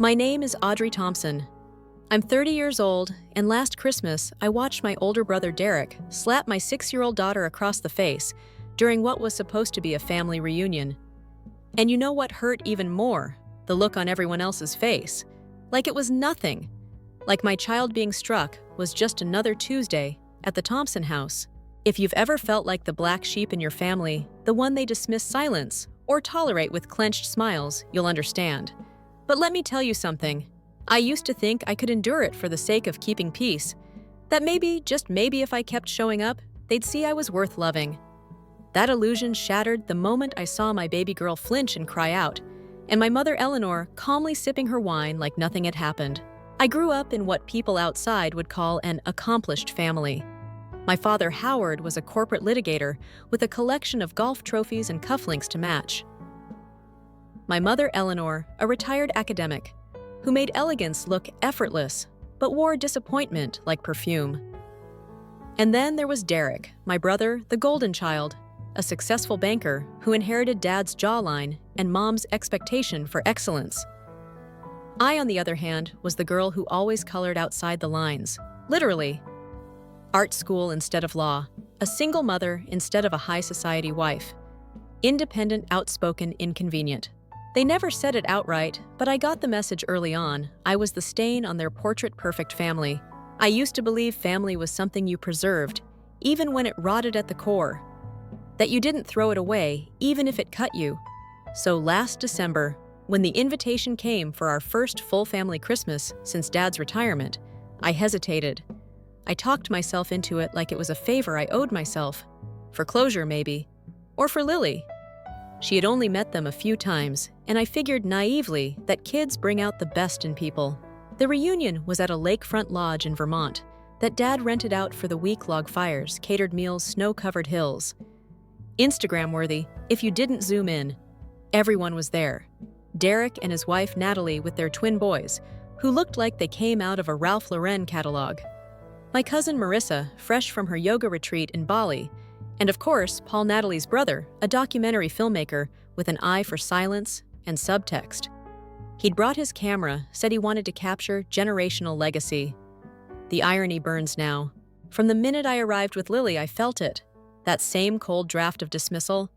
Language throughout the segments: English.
My name is Audrey Thompson. I'm 30 years old, and last Christmas, I watched my older brother Derek slap my 6-year-old daughter across the face during what was supposed to be a family reunion. And you know what hurt even more? The look on everyone else's face. Like it was nothing. Like my child being struck was just another Tuesday at the Thompson house. If you've ever felt like the black sheep in your family, the one they dismiss silence or tolerate with clenched smiles, you'll understand. But let me tell you something. I used to think I could endure it for the sake of keeping peace. That maybe, just maybe if I kept showing up, they'd see I was worth loving. That illusion shattered the moment I saw my baby girl flinch and cry out, and my mother Eleanor calmly sipping her wine like nothing had happened. I grew up in what people outside would call an accomplished family. My father Howard was a corporate litigator with a collection of golf trophies and cufflinks to match. My mother Eleanor, a retired academic, who made elegance look effortless, but wore disappointment like perfume. And then there was Derek, my brother, the golden child, a successful banker who inherited Dad's jawline and Mom's expectation for excellence. I, on the other hand, was the girl who always colored outside the lines, literally. Art school instead of law, a single mother instead of a high society wife. Independent, outspoken, inconvenient. They never said it outright, but I got the message early on. I was the stain on their portrait-perfect family. I used to believe family was something you preserved, even when it rotted at the core. That you didn't throw it away, even if it cut you. So last December, when the invitation came for our first full family Christmas since Dad's retirement, I hesitated. I talked myself into it like it was a favor I owed myself. For closure, maybe. Or for Lily. She had only met them a few times, and I figured naively that kids bring out the best in people. The reunion was at a lakefront lodge in Vermont that Dad rented out for the week-long fires, catered meals, snow-covered hills. Instagram-worthy, if you didn't zoom in. Everyone was there. Derek and his wife Natalie with their twin boys, who looked like they came out of a Ralph Lauren catalog. My cousin Marissa, fresh from her yoga retreat in Bali, and of course, Paul Natalie's brother, a documentary filmmaker with an eye for silence and subtext. He'd brought his camera, said he wanted to capture generational legacy. The irony burns now. From the minute I arrived with Lily, I felt it. That same cold draft of dismissal,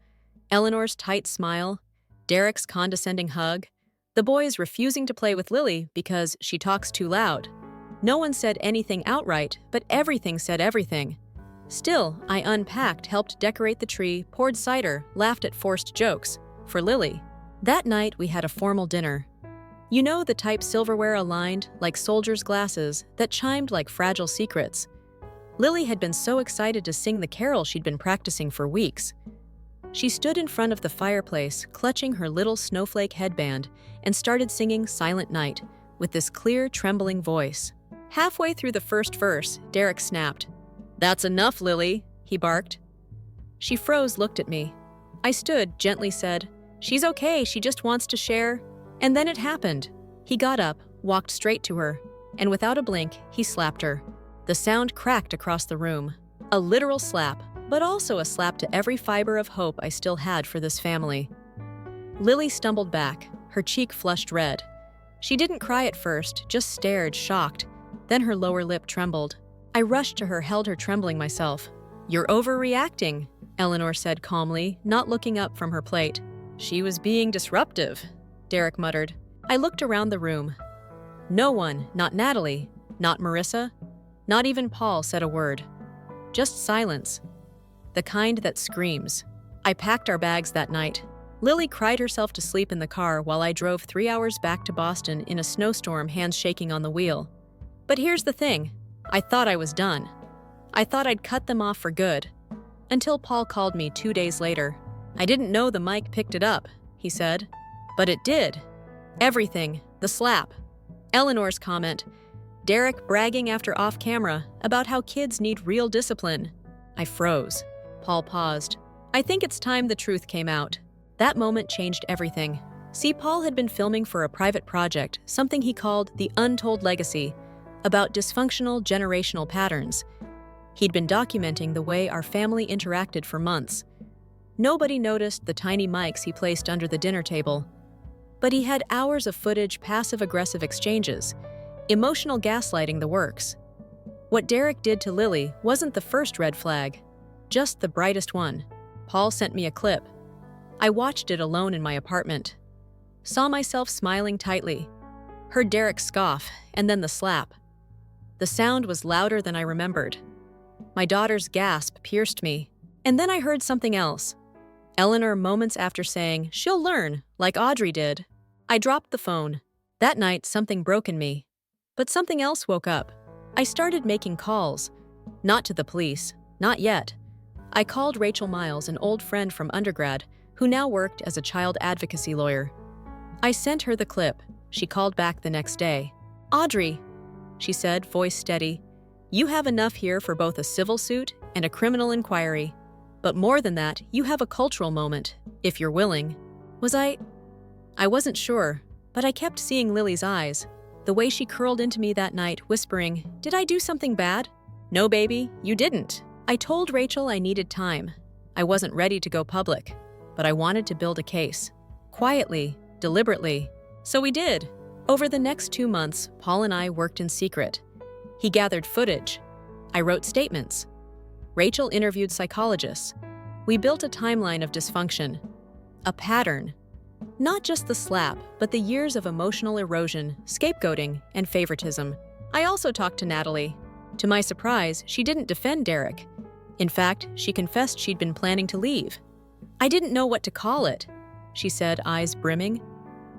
Eleanor's tight smile, Derek's condescending hug, the boys refusing to play with Lily because she talks too loud. No one said anything outright, but everything said everything. Still, I unpacked, helped decorate the tree, poured cider, laughed at forced jokes. For Lily. That night, we had a formal dinner. You know, the type silverware aligned, like soldiers' glasses, that chimed like fragile secrets. Lily had been so excited to sing the carol she'd been practicing for weeks. She stood in front of the fireplace, clutching her little snowflake headband, and started singing Silent Night with this clear, trembling voice. Halfway through the first verse, Derek snapped. "That's enough, Lily," he barked. She froze, looked at me. I stood, gently said, "She's okay, she just wants to share." And then it happened. He got up, walked straight to her, and without a blink, he slapped her. The sound cracked across the room. A literal slap, but also a slap to every fiber of hope I still had for this family. Lily stumbled back, her cheek flushed red. She didn't cry at first, just stared, shocked. Then her lower lip trembled. I rushed to her, held her trembling myself. "You're overreacting," Eleanor said calmly, not looking up from her plate. "She was being disruptive," Derek muttered. I looked around the room. No one, not Natalie, not Marissa, not even Paul said a word. Just silence. The kind that screams. I packed our bags that night. Lily cried herself to sleep in the car while I drove 3 hours back to Boston in a snowstorm, hands shaking on the wheel. But here's the thing. I thought I was done. I thought I'd cut them off for good. Until Paul called me 2 days later. "I didn't know the mic picked it up," he said. But it did. Everything. The slap. Eleanor's comment. Derek bragging after off camera about how kids need real discipline. I froze. Paul paused. "I think it's time the truth came out." That moment changed everything. See, Paul had been filming for a private project, something he called The Untold Legacy, about dysfunctional generational patterns. He'd been documenting the way our family interacted for months. Nobody noticed the tiny mics he placed under the dinner table. But he had hours of footage, passive-aggressive exchanges, emotional gaslighting the works. What Derek did to Lily wasn't the first red flag, just the brightest one. Paul sent me a clip. I watched it alone in my apartment. Saw myself smiling tightly. Heard Derek scoff, and then the slap. The sound was louder than I remembered. My daughter's gasp pierced me. And then I heard something else. Eleanor moments after saying, "She'll learn, like Audrey did." I dropped the phone. That night, something broke in me. But something else woke up. I started making calls. Not to the police, not yet. I called Rachel Miles, an old friend from undergrad, who now worked as a child advocacy lawyer. I sent her the clip. She called back the next day. "Audrey," she said, voice steady, "you have enough here for both a civil suit and a criminal inquiry. But more than that, you have a cultural moment, if you're willing." I wasn't sure, but I kept seeing Lily's eyes, the way she curled into me that night, whispering, "Did I do something bad?" "No, baby, you didn't." I told Rachel I needed time. I wasn't ready to go public, but I wanted to build a case. Quietly, deliberately. So we did. Over the next 2 months, Paul and I worked in secret. He gathered footage. I wrote statements. Rachel interviewed psychologists. We built a timeline of dysfunction. A pattern. Not just the slap, but the years of emotional erosion, scapegoating, and favoritism. I also talked to Natalie. To my surprise, she didn't defend Derek. In fact, she confessed she'd been planning to leave. "I didn't know what to call it," she said, eyes brimming.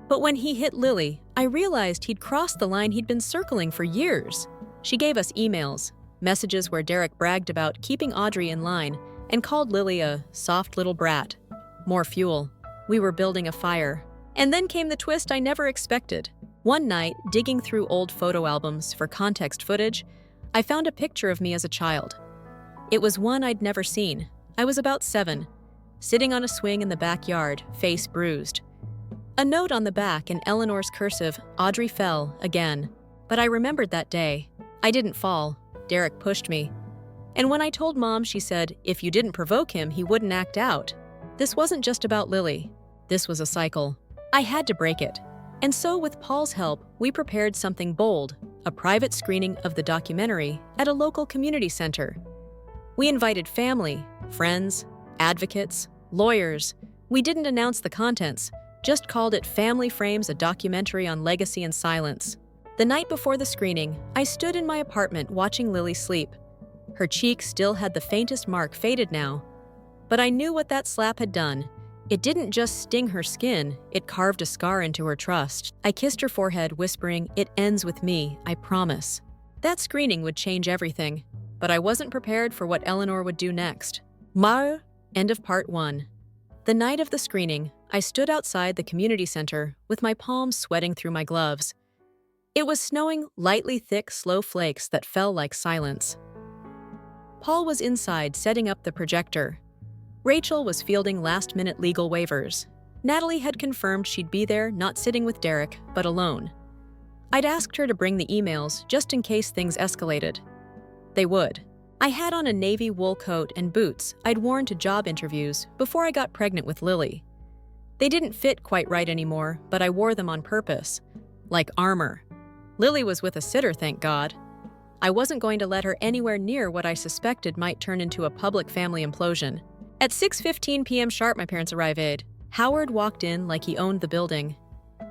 But when he hit Lily, I realized he'd crossed the line he'd been circling for years. She gave us emails, messages where Derek bragged about keeping Audrey in line and called Lily a soft little brat. More fuel. We were building a fire. And then came the twist I never expected. One night, digging through old photo albums for context footage, I found a picture of me as a child. It was one I'd never seen. I was about 7, sitting on a swing in the backyard, face bruised. A note on the back in Eleanor's cursive, "Audrey fell, again." But I remembered that day. I didn't fall. Derek pushed me. And when I told Mom, she said, if you didn't provoke him, he wouldn't act out. This wasn't just about Lily. This was a cycle. I had to break it. And so, with Paul's help, we prepared something bold, a private screening of the documentary at a local community center. We invited family, friends, advocates, lawyers. We didn't announce the contents, just called it Family Frames, a documentary on legacy and silence. The night before the screening, I stood in my apartment watching Lily sleep. Her cheek still had the faintest mark, faded now. But I knew what that slap had done. It didn't just sting her skin, it carved a scar into her trust. I kissed her forehead, whispering, "It ends with me, I promise." That screening would change everything, but I wasn't prepared for what Eleanor would do next. End of part 1. The night of the screening, I stood outside the community center with my palms sweating through my gloves. It was snowing, lightly thick, slow flakes that fell like silence. Paul was inside setting up the projector. Rachel was fielding last-minute legal waivers. Natalie had confirmed she'd be there, not sitting with Derek, but alone. I'd asked her to bring the emails just in case things escalated. They would. I had on a navy wool coat and boots I'd worn to job interviews before I got pregnant with Lily. They didn't fit quite right anymore, but I wore them on purpose, like armor. Lily was with a sitter, thank God. I wasn't going to let her anywhere near what I suspected might turn into a public family implosion. At 6:15 p.m. sharp, my parents arrived. Howard walked in like he owned the building.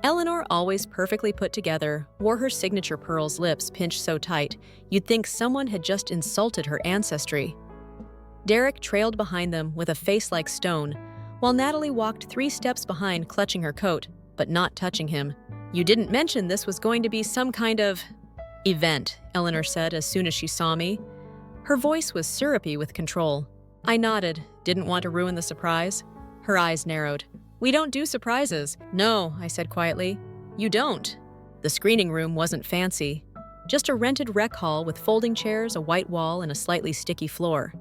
Eleanor, always perfectly put together, wore her signature pearls, lips pinched so tight, you'd think someone had just insulted her ancestry. Derek trailed behind them with a face like stone, while Natalie walked 3 steps behind, clutching her coat, but not touching him. "You didn't mention this was going to be some kind of event," Eleanor said as soon as she saw me. Her voice was syrupy with control. I nodded, didn't want to ruin the surprise. Her eyes narrowed. "We don't do surprises." "No," I said quietly. "You don't." The screening room wasn't fancy. Just a rented rec hall with folding chairs, a white wall, and a slightly sticky floor.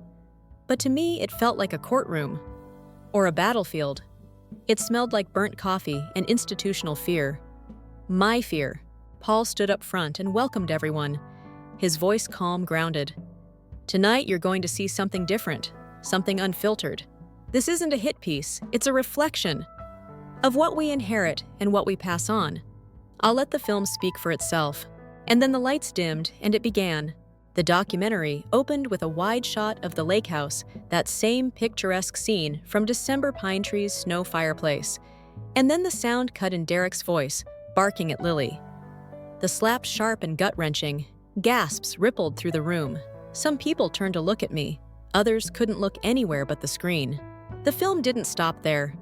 But to me, it felt like a courtroom. Or a battlefield. It smelled like burnt coffee and institutional fear. My fear. Paul stood up front and welcomed everyone, his voice calm, grounded. "Tonight you're going to see something different, something unfiltered. This isn't a hit piece, it's a reflection." of what we inherit and what we pass on. I'll let the film speak for itself. And then the lights dimmed and it began. The documentary opened with a wide shot of the lake house, that same picturesque scene from December Pine Tree's Snow Fireplace. And then the sound cut in Derek's voice, barking at Lily. The slap sharp and gut-wrenching. Gasps rippled through the room. Some people turned to look at me. Others couldn't look anywhere but the screen. The film didn't stop there.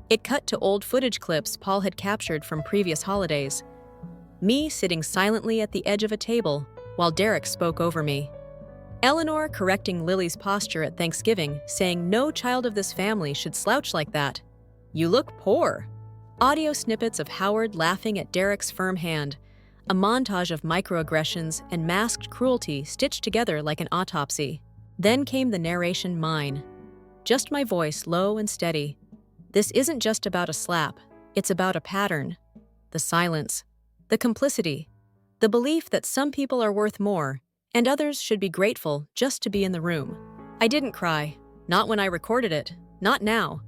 It cut to old footage clips Paul had captured from previous holidays. Me sitting silently at the edge of a table while Derek spoke over me. Eleanor correcting Lily's posture at Thanksgiving, saying no child of this family should slouch like that. You look poor. Audio snippets of Howard laughing at Derek's firm hand. A montage of microaggressions and masked cruelty stitched together like an autopsy. Then came the narration, mine. Just my voice, low and steady. This isn't just about a slap. It's about a pattern. The silence. The complicity. The belief that some people are worth more, and others should be grateful just to be in the room. I didn't cry. Not when I recorded it. Not now.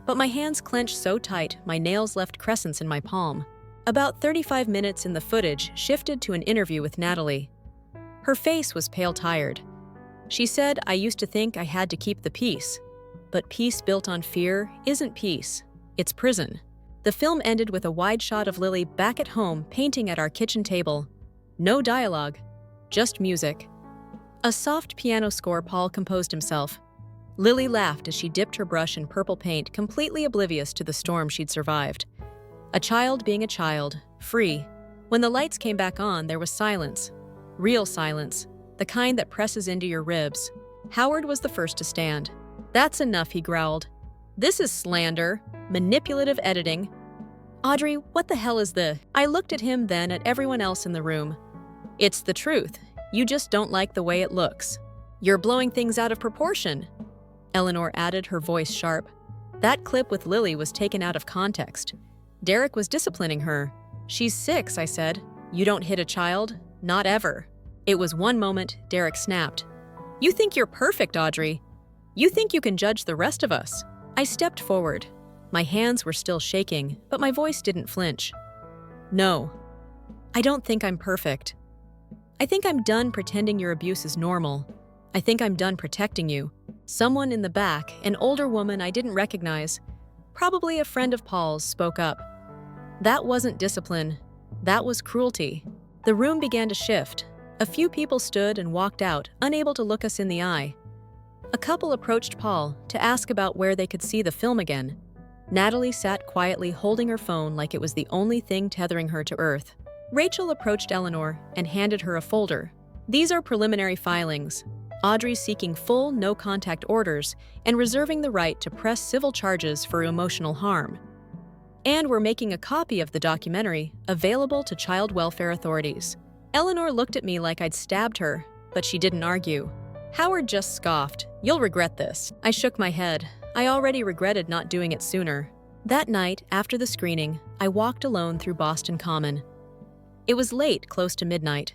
But my hands clenched so tight, my nails left crescents in my palm. About 35 minutes in the footage shifted to an interview with Natalie. Her face was pale tired. She said, I used to think I had to keep the peace. But peace built on fear isn't peace. It's prison. The film ended with a wide shot of Lily back at home painting at our kitchen table. No dialogue, just music. A soft piano score Paul composed himself. Lily laughed as she dipped her brush in purple paint, completely oblivious to the storm she'd survived. A child being a child, free. When the lights came back on, there was silence. Real silence, the kind that presses into your ribs. Howard was the first to stand. That's enough, he growled. This is slander, manipulative editing. Audrey, what the hell is this? I looked at him, then at everyone else in the room. It's the truth. You just don't like the way it looks. You're blowing things out of proportion. Eleanor added, her voice sharp. That clip with Lily was taken out of context. Derek was disciplining her. She's 6, I said. You don't hit a child? Not ever. It was one moment, Derek snapped. You think you're perfect, Audrey. You think you can judge the rest of us. I stepped forward. My hands were still shaking, but my voice didn't flinch. No. I don't think I'm perfect. I think I'm done pretending your abuse is normal. I think I'm done protecting you. Someone in the back, an older woman I didn't recognize, probably a friend of Paul's, spoke up. That wasn't discipline. That was cruelty. The room began to shift. A few people stood and walked out, unable to look us in the eye. A couple approached Paul to ask about where they could see the film again. Natalie sat quietly holding her phone like it was the only thing tethering her to earth. Rachel approached Eleanor and handed her a folder. These are preliminary filings. Audrey's seeking full no-contact orders and reserving the right to press civil charges for emotional harm. And we're making a copy of the documentary available to child welfare authorities. Eleanor looked at me like I'd stabbed her, but she didn't argue. Howard just scoffed. You'll regret this. I shook my head. I already regretted not doing it sooner. That night, after the screening, I walked alone through Boston Common. It was late, close to midnight.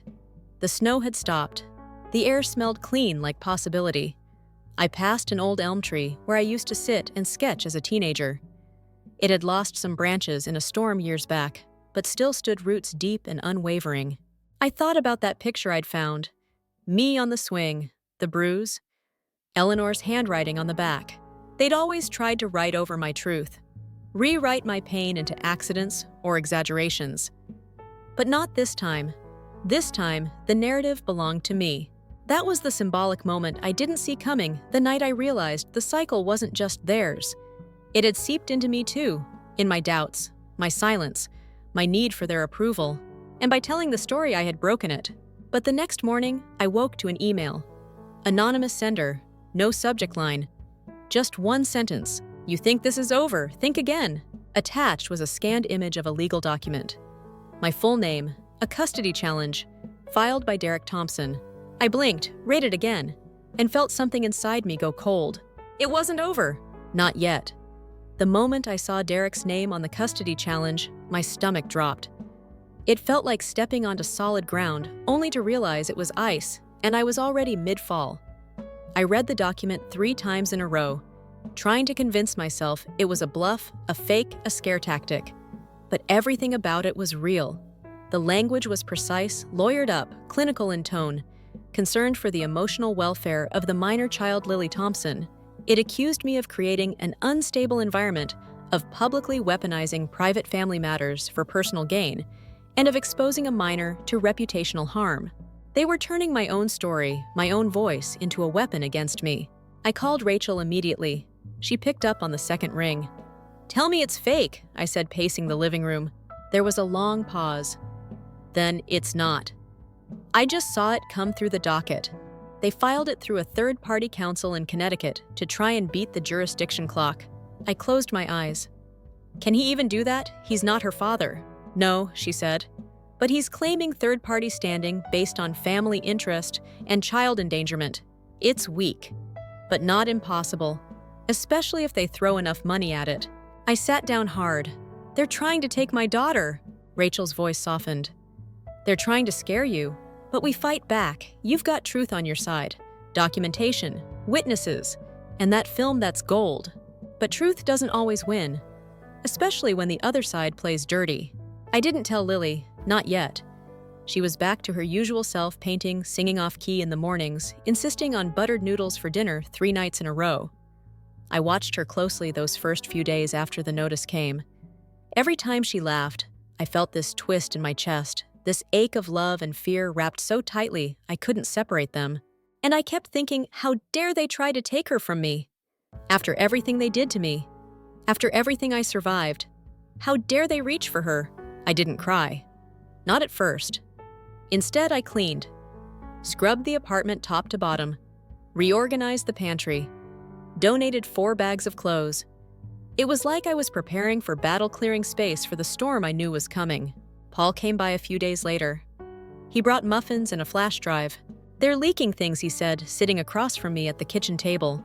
The snow had stopped. The air smelled clean like possibility. I passed an old elm tree where I used to sit and sketch as a teenager. It had lost some branches in a storm years back, but still stood roots deep and unwavering. I thought about that picture I'd found. Me on the swing, the bruise, Eleanor's handwriting on the back. They'd always tried to write over my truth, rewrite my pain into accidents or exaggerations. But not this time. This time, the narrative belonged to me. That was the symbolic moment I didn't see coming the night I realized the cycle wasn't just theirs. It had seeped into me too, in my doubts, my silence, my need for their approval. And by telling the story, I had broken it. But the next morning, I woke to an email. Anonymous sender, no subject line. Just one sentence. You think this is over? Think again. Attached was a scanned image of a legal document. My full name, a custody challenge, filed by Derek Thompson. I blinked, read it again, and felt something inside me go cold. It wasn't over. Not yet. The moment I saw Derek's name on the custody challenge, my stomach dropped. It felt like stepping onto solid ground, only to realize it was ice, and I was already mid-fall. I read the document 3 times in a row, trying to convince myself it was a bluff, a fake, a scare tactic. But everything about it was real. The language was precise, lawyered up, clinical in tone, concerned for the emotional welfare of the minor child Lily Thompson. It accused me of creating an unstable environment, of publicly weaponizing private family matters for personal gain, and of exposing a minor to reputational harm. They were turning my own story, my own voice, into a weapon against me. I called Rachel immediately. She picked up on the second ring. "Tell me it's fake," I said, pacing the living room. There was a long pause. "Then it's not. I just saw it come through the docket. They filed it through a third-party counsel in Connecticut to try and beat the jurisdiction clock." I closed my eyes. "Can he even do that? He's not her father." "No," she said. "But he's claiming third-party standing based on family interest and child endangerment. It's weak, but not impossible, especially if they throw enough money at it." I sat down hard. "They're trying to take my daughter." Rachel's voice softened. "They're trying to scare you, but we fight back. You've got truth on your side. Documentation, witnesses, and that film that's gold. But truth doesn't always win, especially when the other side plays dirty." I didn't tell Lily, not yet. She was back to her usual self, painting, singing off key in the mornings, insisting on buttered noodles for dinner 3 nights in a row. I watched her closely those first few days after the notice came. Every time she laughed, I felt this twist in my chest, this ache of love and fear wrapped so tightly I couldn't separate them. And I kept thinking, how dare they try to take her from me? After everything they did to me, after everything I survived, how dare they reach for her? I didn't cry. Not at first. Instead, I cleaned, scrubbed the apartment top to bottom, reorganized the pantry, donated 4 bags of clothes. It was like I was preparing for battle-clearing space for the storm I knew was coming. Paul came by a few days later. He brought muffins and a flash drive. "They're leaking things," he said, sitting across from me at the kitchen table.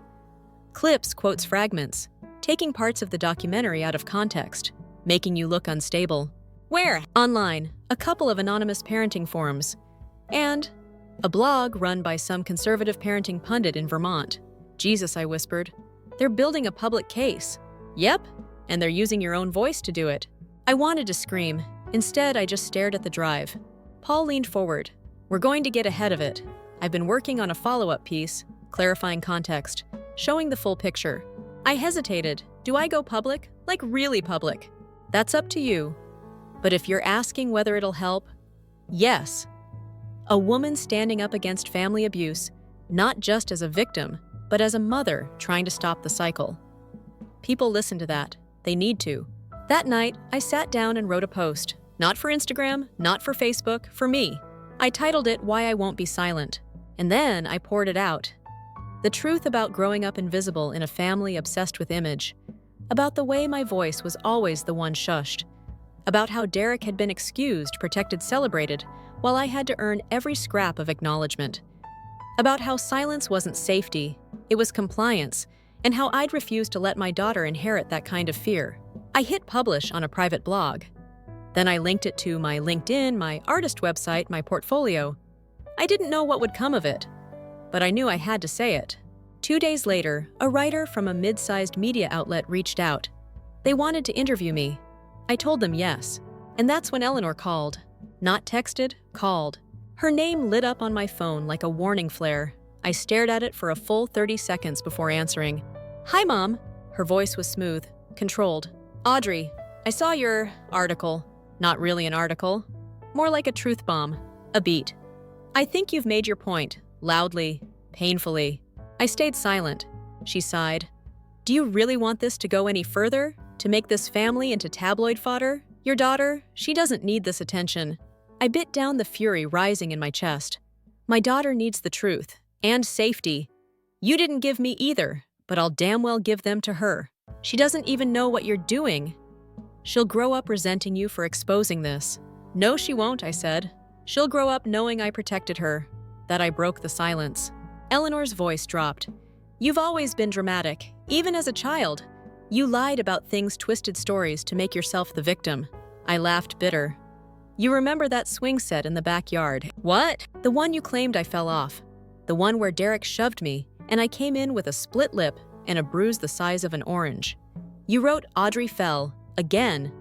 "Clips, quotes, fragments, taking parts of the documentary out of context, making you look unstable." "Where?" "Online, a couple of anonymous parenting forums, and a blog run by some conservative parenting pundit in Vermont." "Jesus," I whispered. "They're building a public case." "Yep, and they're using your own voice to do it." I wanted to scream. Instead, I just stared at the drive. Paul leaned forward. "We're going to get ahead of it. I've been working on a follow-up piece, clarifying context, showing the full picture." I hesitated. "Do I go public? Like really public?" "That's up to you. But if you're asking whether it'll help, yes." A woman standing up against family abuse, not just as a victim, but as a mother trying to stop the cycle. People listen to that. They need to. That night, I sat down and wrote a post. Not for Instagram, not for Facebook, for me. I titled it "Why I Won't Be Silent." And then I poured it out. The truth about growing up invisible in a family obsessed with image. About the way my voice was always the one shushed. About how Derek had been excused, protected, celebrated, while I had to earn every scrap of acknowledgement. About how silence wasn't safety, it was compliance, and how I'd refuse to let my daughter inherit that kind of fear. I hit publish on a private blog. Then I linked it to my LinkedIn, my artist website, my portfolio. I didn't know what would come of it, but I knew I had to say it. 2 days later, a writer from a mid-sized media outlet reached out. They wanted to interview me. I told them yes, and that's when Eleanor called. Not texted, called. Her name lit up on my phone like a warning flare. I stared at it for a full 30 seconds before answering. "Hi, Mom." Her voice was smooth, controlled. "Audrey, I saw your article." Not really an article. More like a truth bomb. A beat. "I think you've made your point." Loudly, painfully. I stayed silent. She sighed. "Do you really want this to go any further? To make this family into tabloid fodder? Your daughter, she doesn't need this attention." I bit down the fury rising in my chest. "My daughter needs the truth. And safety. You didn't give me either, but I'll damn well give them to her. She doesn't even know what you're doing. She'll grow up resenting you for exposing this." "No, she won't," I said. "She'll grow up knowing I protected her." That I broke the silence. Eleanor's voice dropped. "You've always been dramatic, even as a child. You lied about things, twisted stories to make yourself the victim." I laughed bitter. "You remember that swing set in the backyard?" "What?" "The one you claimed I fell off. The one where Derek shoved me, and I came in with a split lip, and a bruise the size of an orange. You wrote Audrey fell, again.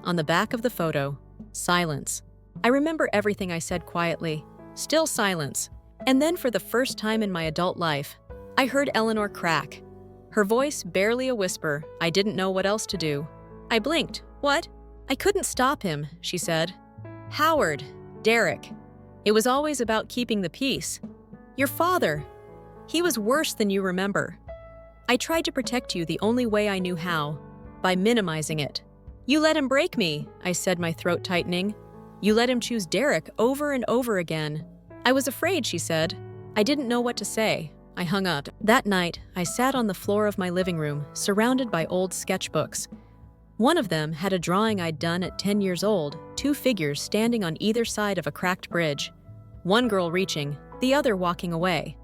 On the back of the photo, silence. I remember everything I said quietly. Still silence. And then for the first time in my adult life, I heard Eleanor crack. Her voice barely a whisper. I didn't know what else to do. I blinked. What? I couldn't stop him, she said. Howard. Derek. It was always about keeping the peace. Your father. He was worse than you remember. I tried to protect you the only way I knew how, by minimizing it. You let him break me, I said, my throat tightening. You let him choose Derek over and over again. I was afraid, she said. I didn't know what to say. I hung up. That night, I sat on the floor of my living room, surrounded by old sketchbooks. One of them had a drawing I'd done at 10 years old, 2 figures standing on either side of a cracked bridge. One girl reaching, the other walking away.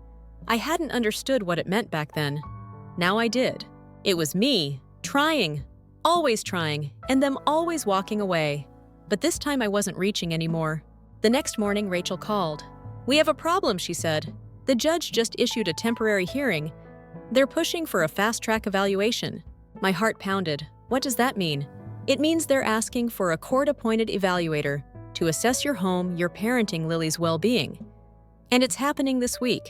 I hadn't understood what it meant back then. Now I did. It was me, trying, always trying, and them always walking away. But this time I wasn't reaching anymore. The next morning, Rachel called. We have a problem, she said. The judge just issued a temporary hearing. They're pushing for a fast-track evaluation. My heart pounded. What does that mean? It means they're asking for a court-appointed evaluator to assess your home, your parenting, Lily's well-being. And it's happening this week.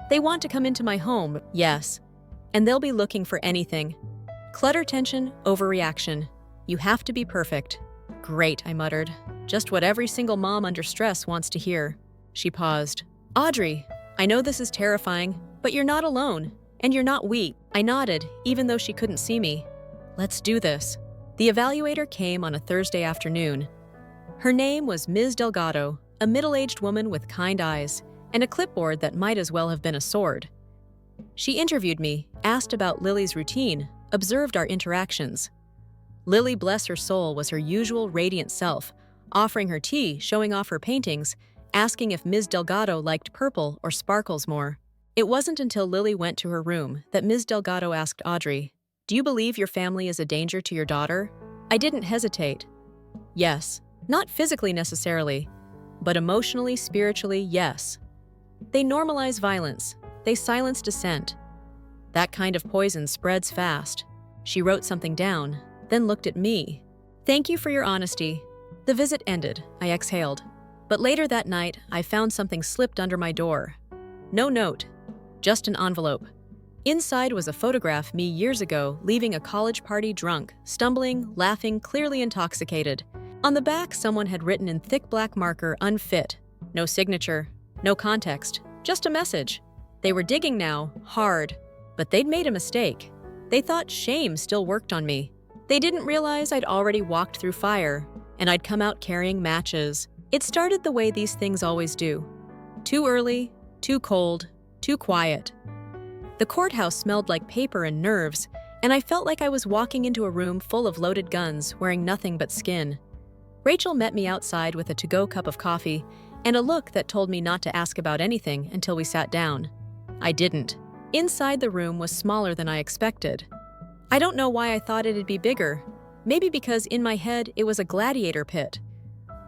They want to come into my home, yes. And they'll be looking for anything. Clutter, tension, overreaction. You have to be perfect. Great, I muttered. Just what every single mom under stress wants to hear. She paused. Audrey, I know this is terrifying, but you're not alone, and you're not weak. I nodded, even though she couldn't see me. Let's do this. The evaluator came on a Thursday afternoon. Her name was Ms. Delgado, a middle-aged woman with kind eyes, and a clipboard that might as well have been a sword. She interviewed me, asked about Lily's routine, observed our interactions. Lily, bless her soul, was her usual radiant self, offering her tea, showing off her paintings, asking if Ms. Delgado liked purple or sparkles more. It wasn't until Lily went to her room that Ms. Delgado asked Audrey, "Do you believe your family is a danger to your daughter?" I didn't hesitate. Yes, not physically necessarily, but emotionally, spiritually, yes. They normalize violence. They silence dissent. That kind of poison spreads fast. She wrote something down, then looked at me. Thank you for your honesty. The visit ended. I exhaled. But later that night, I found something slipped under my door. No note, just an envelope. Inside was a photograph me years ago leaving a college party drunk, stumbling, laughing, clearly intoxicated. On the back, someone had written in thick black marker, unfit. No signature, no context, just a message. They were digging now, hard, but they'd made a mistake. They thought shame still worked on me. They didn't realize I'd already walked through fire, and I'd come out carrying matches. It started the way these things always do. Too early, too cold, too quiet. The courthouse smelled like paper and nerves, and I felt like I was walking into a room full of loaded guns wearing nothing but skin. Rachel met me outside with a to-go cup of coffee and a look that told me not to ask about anything until we sat down. I didn't. Inside the room was smaller than I expected. I don't know why I thought it'd be bigger. Maybe because in my head it was a gladiator pit.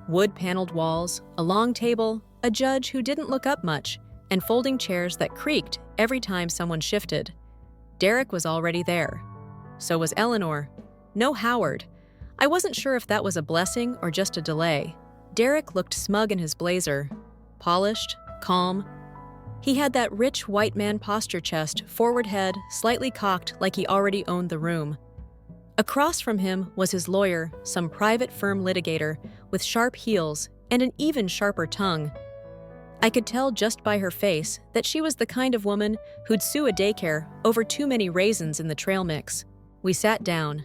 Wood-paneled walls, a long table, a judge who didn't look up much, and folding chairs that creaked every time someone shifted. Derek was already there. So was Eleanor. No Howard. I wasn't sure if that was a blessing or just a delay. Derek looked smug in his blazer. Polished, calm. He had that rich white man posture chest, forward head, slightly cocked like he already owned the room. Across from him was his lawyer, some private firm litigator, with sharp heels and an even sharper tongue. I could tell just by her face that she was the kind of woman who'd sue a daycare over too many raisins in the trail mix. We sat down.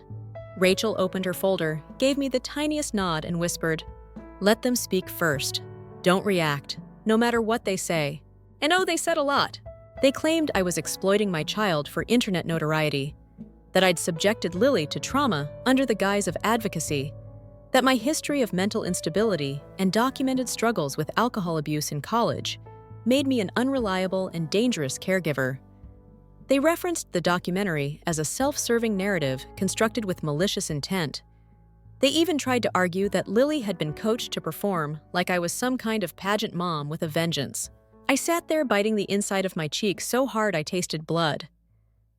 Rachel opened her folder, gave me the tiniest nod, and whispered, "Let them speak first. Don't react, no matter what they say." And oh, they said a lot. They claimed I was exploiting my child for internet notoriety, that I'd subjected Lily to trauma under the guise of advocacy, that my history of mental instability and documented struggles with alcohol abuse in college made me an unreliable and dangerous caregiver. They referenced the documentary as a self-serving narrative constructed with malicious intent. They even tried to argue that Lily had been coached to perform like I was some kind of pageant mom with a vengeance. I sat there biting the inside of my cheek so hard I tasted blood.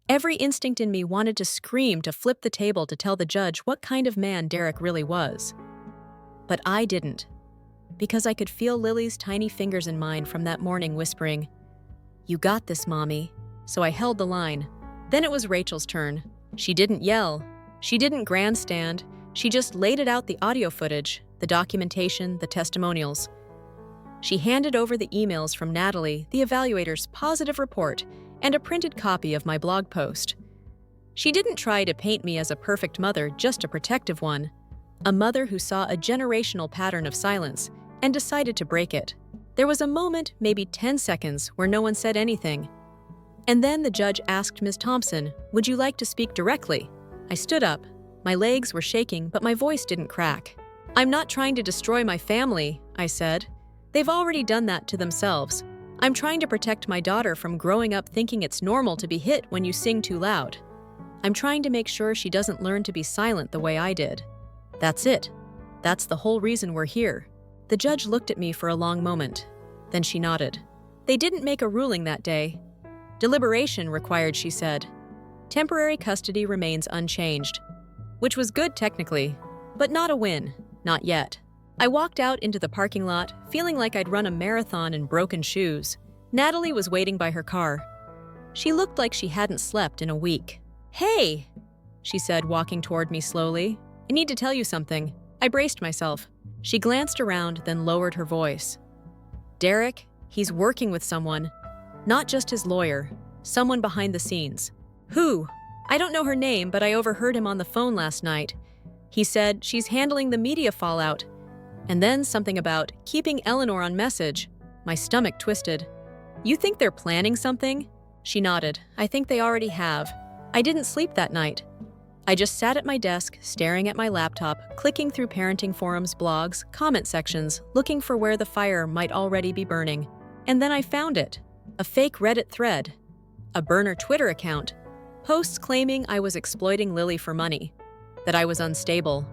Every instinct in me wanted to scream, to flip the table, to tell the judge what kind of man Derek really was. But I didn't, because I could feel Lily's tiny fingers in mine from that morning whispering, "You got this, Mommy." So I held the line. Then it was Rachel's turn. She didn't yell. She didn't grandstand. She just laid it out, the audio footage, the documentation, the testimonials. She handed over the emails from Natalie, the evaluator's positive report, and a printed copy of my blog post. She didn't try to paint me as a perfect mother, just a protective one. A mother who saw a generational pattern of silence and decided to break it. There was a moment, maybe 10 seconds, where no one said anything. And then the judge asked Ms. Thompson, "Would you like to speak directly?" I stood up. My legs were shaking, but my voice didn't crack. "I'm not trying to destroy my family," I said. "They've already done that to themselves. I'm trying to protect my daughter from growing up thinking it's normal to be hit when you sing too loud. I'm trying to make sure she doesn't learn to be silent the way I did. That's it. That's the whole reason we're here." The judge looked at me for a long moment. Then she nodded. "They didn't make a ruling that day. Deliberation required," she said. "Temporary custody remains unchanged." Which was good technically, but not a win. Not yet. I walked out into the parking lot, feeling like I'd run a marathon in broken shoes. Natalie was waiting by her car. She looked like she hadn't slept in a week. "Hey," she said, walking toward me slowly. "I need to tell you something." I braced myself. She glanced around, then lowered her voice. "Derek, he's working with someone. Not just his lawyer. Someone behind the scenes." "Who?" "I don't know her name, but I overheard him on the phone last night. He said she's handling the media fallout. And then something about keeping Eleanor on message." My stomach twisted. "You think they're planning something?" She nodded. "I think they already have." I didn't sleep that night. I just sat at my desk, staring at my laptop, clicking through parenting forums, blogs, comment sections, looking for where the fire might already be burning. And then I found it. A fake Reddit thread. A burner Twitter account. Posts claiming I was exploiting Lily for money. That I was unstable.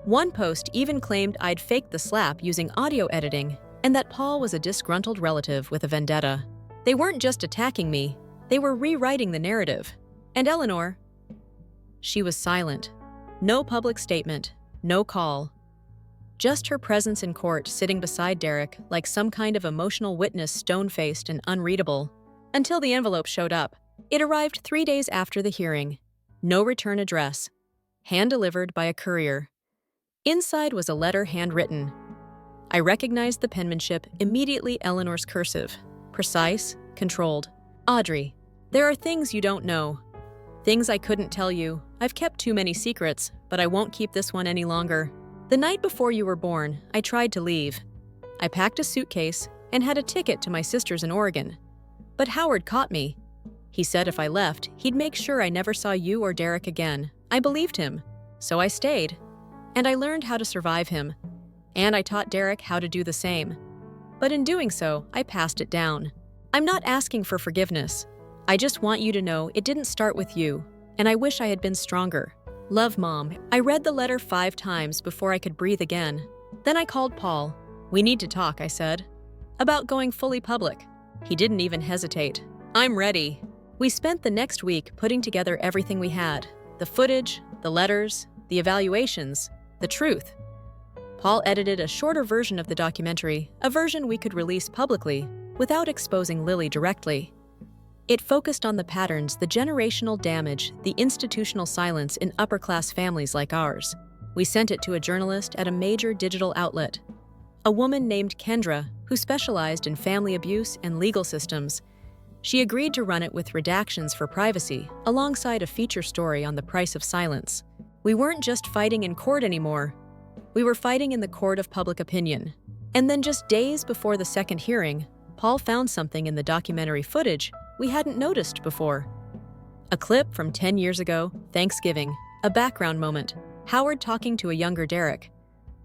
One post even claimed I'd faked the slap using audio editing, and that Paul was a disgruntled relative with a vendetta. They weren't just attacking me, they were rewriting the narrative. And Eleanor? She was silent. No public statement, no call. Just her presence in court, sitting beside Derek like some kind of emotional witness, stone-faced and unreadable. Until the envelope showed up. It arrived 3 days after the hearing. No return address. Hand-delivered by a courier. Inside was a letter handwritten. I recognized the penmanship immediately, Eleanor's cursive. Precise, controlled. "Audrey, there are things you don't know. Things I couldn't tell you. I've kept too many secrets, but I won't keep this one any longer. The night before you were born, I tried to leave. I packed a suitcase and had a ticket to my sister's in Oregon. But Howard caught me. He said if I left, he'd make sure I never saw you or Derek again. I believed him, so I stayed. And I learned how to survive him. And I taught Derek how to do the same. But in doing so, I passed it down. I'm not asking for forgiveness. I just want you to know it didn't start with you, and I wish I had been stronger. Love, Mom." I read the letter 5 times before I could breathe again. Then I called Paul. "We need to talk," I said. "About going fully public." He didn't even hesitate. "I'm ready." We spent the next week putting together everything we had. The footage, the letters, the evaluations, the truth. Paul edited a shorter version of the documentary, a version we could release publicly, without exposing Lily directly. It focused on the patterns, the generational damage, the institutional silence in upper-class families like ours. We sent it to a journalist at a major digital outlet. A woman named Kendra, who specialized in family abuse and legal systems. She agreed to run it with redactions for privacy, alongside a feature story on the price of silence. We weren't just fighting in court anymore. We were fighting in the court of public opinion. And then just days before the second hearing, Paul found something in the documentary footage we hadn't noticed before. A clip from 10 years ago, Thanksgiving, a background moment, Howard talking to a younger Derek.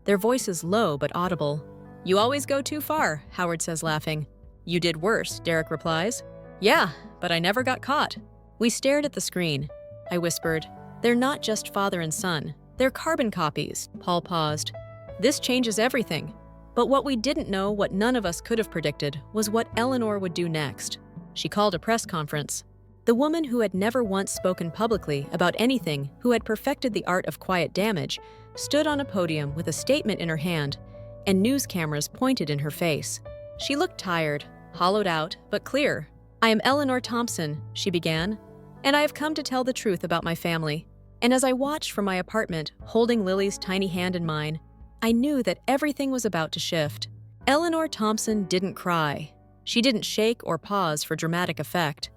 Their voices low but audible. "You always go too far," Howard says, laughing. "You did worse," Derek replies. "Yeah, but I never got caught." We stared at the screen. I whispered, "They're not just father and son. They're carbon copies." Paul paused. "This changes everything." But what we didn't know, what none of us could have predicted, was what Eleanor would do next. She called a press conference. The woman who had never once spoken publicly about anything, who had perfected the art of quiet damage, stood on a podium with a statement in her hand and news cameras pointed in her face. She looked tired, hollowed out, but clear. "I am Eleanor Thompson," she began, "and I have come to tell the truth about my family." And as I watched from my apartment, holding Lily's tiny hand in mine, I knew that everything was about to shift. Eleanor Thompson didn't cry. She didn't shake or pause for dramatic effect.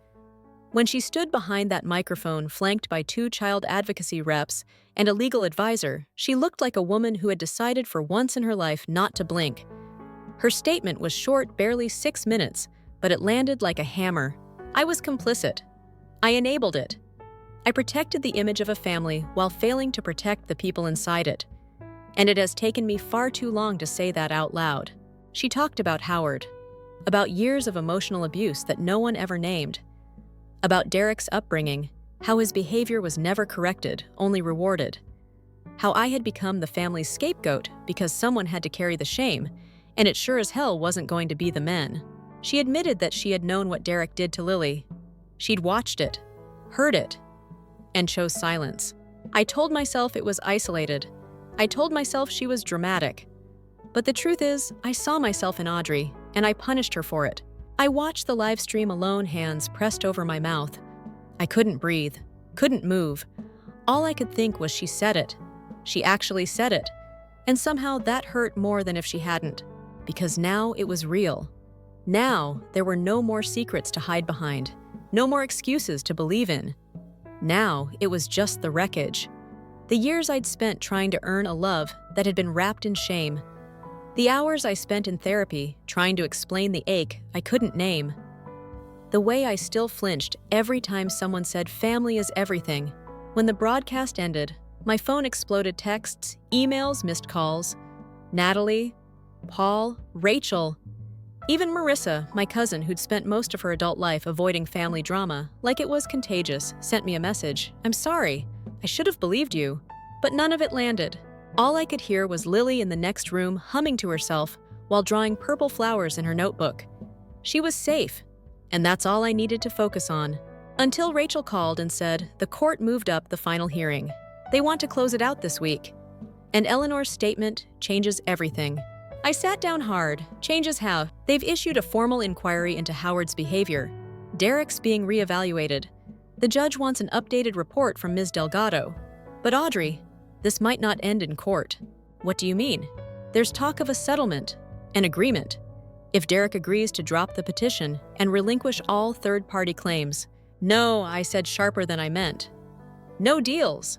When she stood behind that microphone flanked by 2 child advocacy reps and a legal advisor, she looked like a woman who had decided for once in her life not to blink. Her statement was short, barely 6 minutes, but it landed like a hammer. I was complicit. I enabled it. I protected the image of a family while failing to protect the people inside it. And it has taken me far too long to say that out loud. She talked about Howard, about years of emotional abuse that no one ever named, about Derek's upbringing, how his behavior was never corrected, only rewarded, how I had become the family's scapegoat because someone had to carry the shame, and it sure as hell wasn't going to be the men. She admitted that she had known what Derek did to Lily. She'd watched it, heard it, and chose silence. I told myself it was isolated. I told myself she was dramatic. But the truth is, I saw myself in Audrey, and I punished her for it. I watched the live stream alone, hands pressed over my mouth. I couldn't breathe, couldn't move. All I could think was she said it. She actually said it. And somehow that hurt more than if she hadn't, because now it was real. Now there were no more secrets to hide behind, no more excuses to believe in. Now it was just the wreckage. The years I'd spent trying to earn a love that had been wrapped in shame. The hours I spent in therapy trying to explain the ache I couldn't name. The way I still flinched every time someone said family is everything. When the broadcast ended, my phone exploded texts, emails, missed calls. Natalie, Paul, Rachel, even Marissa, my cousin who'd spent most of her adult life avoiding family drama, like it was contagious, sent me a message. "I'm sorry. I should have believed you." But none of it landed. All I could hear was Lily in the next room humming to herself while drawing purple flowers in her notebook. She was safe, and that's all I needed to focus on. Until Rachel called and said the court moved up the final hearing. They want to close it out this week. And Eleanor's statement changes everything. I sat down hard. Changes how? They've issued a formal inquiry into Howard's behavior. Derek's being reevaluated. The judge wants an updated report from Ms. Delgado. But Audrey, this might not end in court. What do you mean? There's talk of a settlement, an agreement. If Derek agrees to drop the petition and relinquish all third-party claims. No, I said sharper than I meant. No deals.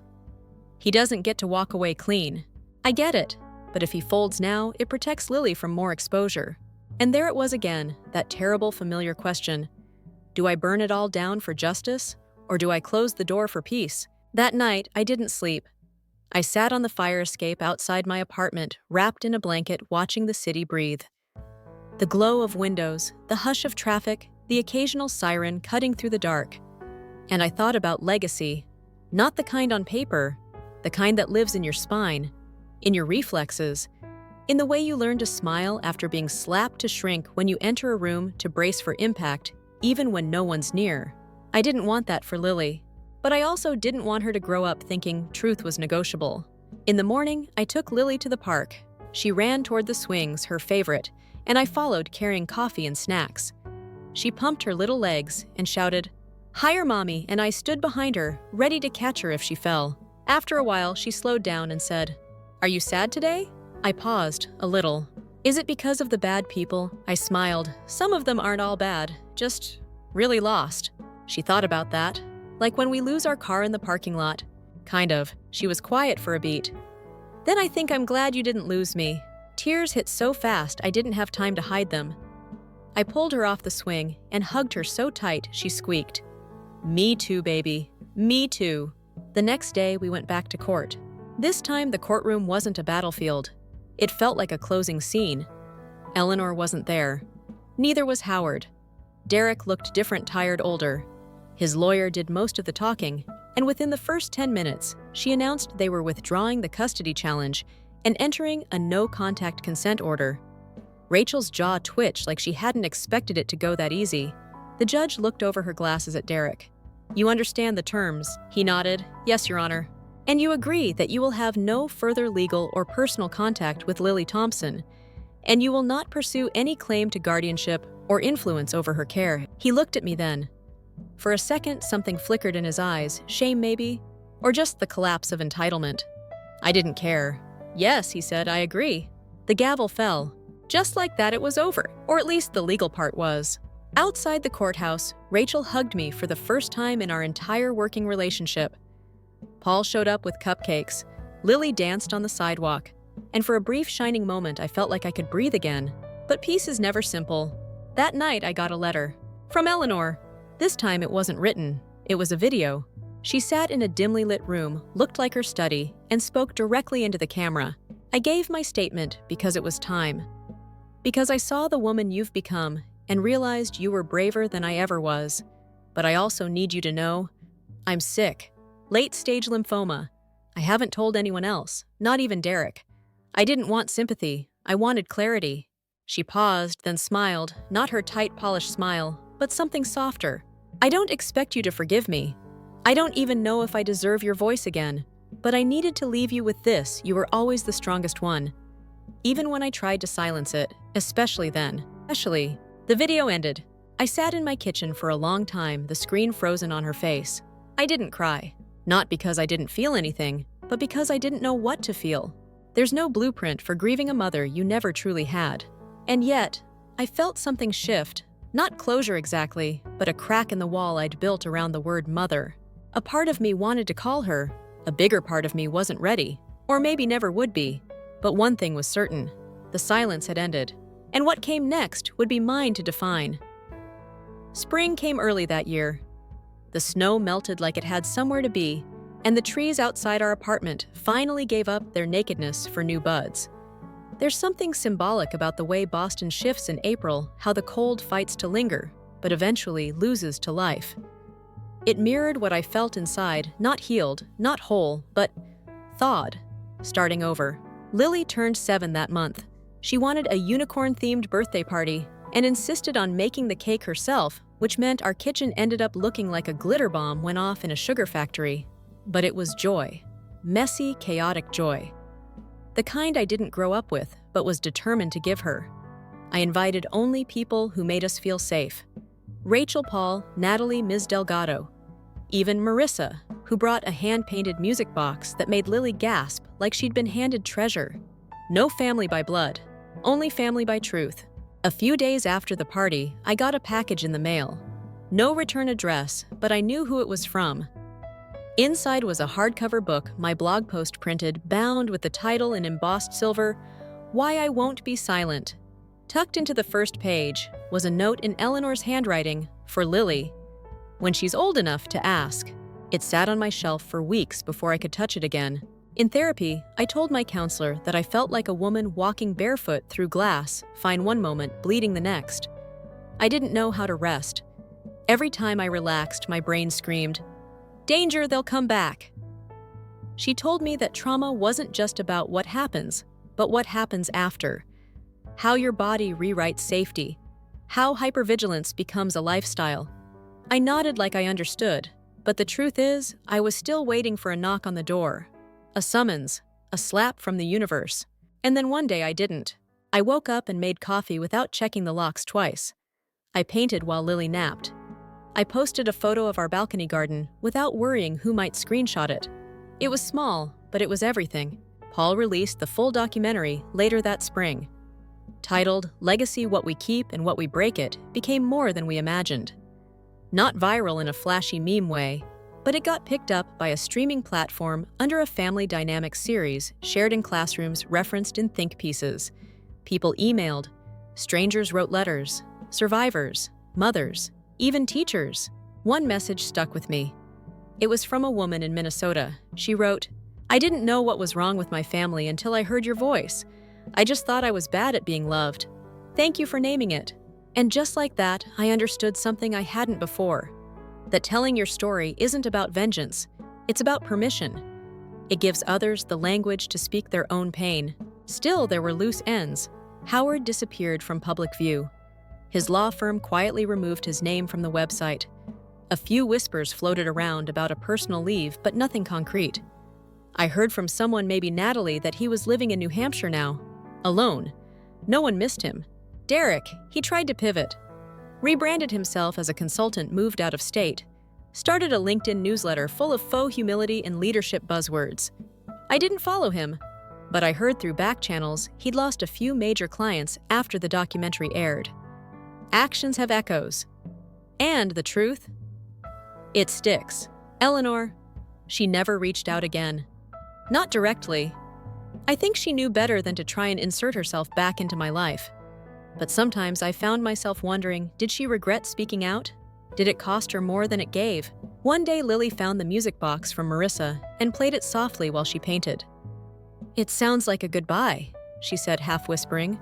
He doesn't get to walk away clean. I get it, but if he folds now, it protects Lily from more exposure. And there it was again, that terrible familiar question. Do I burn it all down for justice, or do I close the door for peace? That night, I didn't sleep. I sat on the fire escape outside my apartment, wrapped in a blanket, watching the city breathe. The glow of windows, the hush of traffic, the occasional siren cutting through the dark. And I thought about legacy, not the kind on paper, the kind that lives in your spine, in your reflexes, in the way you learn to smile after being slapped to shrink when you enter a room to brace for impact, even when no one's near. I didn't want that for Lily. But I also didn't want her to grow up thinking truth was negotiable. In the morning, I took Lily to the park. She ran toward the swings, her favorite, and I followed carrying coffee and snacks. She pumped her little legs and shouted, "Higher, Mommy," and I stood behind her, ready to catch her if she fell. After a while, she slowed down and said, "Are you sad today?" I paused, a little. "Is it because of the bad people?" I smiled. "Some of them aren't all bad, just really lost." She thought about that. Like when we lose our car in the parking lot. Kind of. She was quiet for a beat. "Then I think I'm glad you didn't lose me." Tears hit so fast I didn't have time to hide them. I pulled her off the swing and hugged her so tight she squeaked. "Me too, baby. Me too." The next day we went back to court. This time the courtroom wasn't a battlefield. It felt like a closing scene. Eleanor wasn't there. Neither was Howard. Derek looked different, tired, older. His lawyer did most of the talking, and within the first 10 minutes, she announced they were withdrawing the custody challenge and entering a no-contact consent order. Rachel's jaw twitched like she hadn't expected it to go that easy. The judge looked over her glasses at Derek. You understand the terms." He nodded. "Yes, Your Honor." "And you agree that you will have no further legal or personal contact with Lily Thompson, and you will not pursue any claim to guardianship or influence over her care." He looked at me then. For a second, something flickered in his eyes, shame maybe, or just the collapse of entitlement. I didn't care. "Yes," he said, "I agree." The gavel fell. Just like that, it was over, or at least the legal part was. Outside the courthouse, Rachel hugged me for the first time in our entire working relationship. Paul showed up with cupcakes. Lily danced on the sidewalk. And for a brief shining moment, I felt like I could breathe again. But peace is never simple. That night, I got a letter. From Eleanor. This time it wasn't written. It was a video. She sat in a dimly lit room, looked like her study, and spoke directly into the camera. I gave my statement because it was time. Because I saw the woman you've become and realized you were braver than I ever was. But I also need you to know, I'm sick. Late-stage lymphoma. I haven't told anyone else, not even Derek. I didn't want sympathy. I wanted clarity. She paused, then smiled, not her tight, polished smile, but something softer. I don't expect you to forgive me. I don't even know if I deserve your voice again. But I needed to leave you with this: you were always the strongest one. Even when I tried to silence it, especially then. The video ended. I sat in my kitchen for a long time, the screen frozen on her face. I didn't cry. Not because I didn't feel anything, but because I didn't know what to feel. There's no blueprint for grieving a mother you never truly had. And yet, I felt something shift. Not closure exactly, but a crack in the wall I'd built around the word mother. A part of me wanted to call her. A bigger part of me wasn't ready, or maybe never would be. But one thing was certain. The silence had ended. And what came next would be mine to define. Spring came early that year. The snow melted like it had somewhere to be, and the trees outside our apartment finally gave up their nakedness for new buds. There's something symbolic about the way Boston shifts in April, how the cold fights to linger, but eventually loses to life. It mirrored what I felt inside, not healed, not whole, but thawed, starting over. Lily turned 7 that month. She wanted a unicorn-themed birthday party and insisted on making the cake herself, which meant our kitchen ended up looking like a glitter bomb went off in a sugar factory. But it was joy. Messy, chaotic joy. The kind I didn't grow up with, but was determined to give her. I invited only people who made us feel safe. Rachel, Paul, Natalie, Ms. Delgado. Even Marissa, who brought a hand-painted music box that made Lily gasp like she'd been handed treasure. No family by blood, only family by truth. A few days after the party, I got a package in the mail. No return address, but I knew who it was from. Inside was a hardcover book my blog post printed, bound with the title in embossed silver, Why I Won't Be Silent. Tucked into the first page was a note in Eleanor's handwriting for Lily, when she's old enough to ask. It sat on my shelf for weeks before I could touch it again. In therapy, I told my counselor that I felt like a woman walking barefoot through glass, fine one moment, bleeding the next. I didn't know how to rest. Every time I relaxed, my brain screamed, "Danger, they'll come back." She told me that trauma wasn't just about what happens, but what happens after. How your body rewrites safety. How hypervigilance becomes a lifestyle. I nodded like I understood, but the truth is, I was still waiting for a knock on the door. A summons, a slap from the universe. And then one day I didn't. I woke up and made coffee without checking the locks twice. I painted while Lily napped. I posted a photo of our balcony garden without worrying who might screenshot it. It was small, but it was everything. Paul released the full documentary later that spring. Titled Legacy: What We Keep and What We Break It, became more than we imagined. Not viral in a flashy meme way, but it got picked up by a streaming platform under a family dynamics series shared in classrooms referenced in think pieces. People emailed, strangers wrote letters, survivors, mothers, even teachers. One message stuck with me. It was from a woman in Minnesota. She wrote, "I didn't know what was wrong with my family until I heard your voice. I just thought I was bad at being loved. Thank you for naming it." And just like that, I understood something I hadn't before. That telling your story isn't about vengeance, it's about permission. It gives others the language to speak their own pain. Still, there were loose ends. Howard disappeared from public view. His law firm quietly removed his name from the website. A few whispers floated around about a personal leave, but nothing concrete. I heard from someone, maybe Natalie, that he was living in New Hampshire now, alone. No one missed him. Derek, he tried to pivot. Rebranded himself as a consultant, moved out of state. Started a LinkedIn newsletter full of faux humility and leadership buzzwords. I didn't follow him, but I heard through back channels he'd lost a few major clients after the documentary aired. Actions have echoes. And the truth? It sticks. Eleanor, she never reached out again. Not directly. I think she knew better than to try and insert herself back into my life. But sometimes I found myself wondering, did she regret speaking out? Did it cost her more than it gave? One day Lily found the music box from Marissa and played it softly while she painted. "It sounds like a goodbye," she said, half whispering.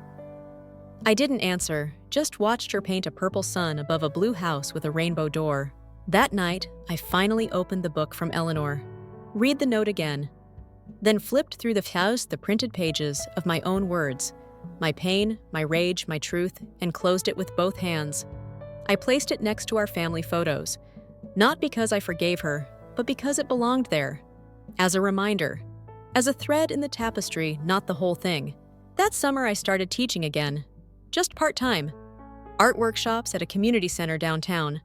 I didn't answer, just watched her paint a purple sun above a blue house with a rainbow door. That night, I finally opened the book from Eleanor. Read the note again. Then flipped through the printed pages of my own words, my pain, my rage, my truth, and closed it with both hands. I placed it next to our family photos, not because I forgave her, but because it belonged there. As a reminder, as a thread in the tapestry, not the whole thing. That summer I started teaching again, just part-time. Art workshops at a community center downtown.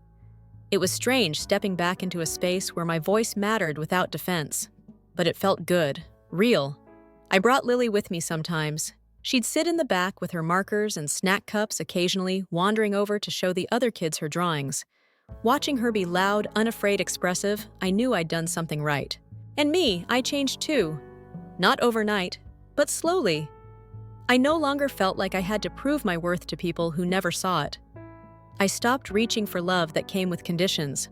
It was strange stepping back into a space where my voice mattered without defense. But it felt good, real. I brought Lily with me sometimes. She'd sit in the back with her markers and snack cups, occasionally wandering over to show the other kids her drawings. Watching her be loud, unafraid, expressive, I knew I'd done something right. And me, I changed too. Not overnight, but slowly. I no longer felt like I had to prove my worth to people who never saw it. I stopped reaching for love that came with conditions.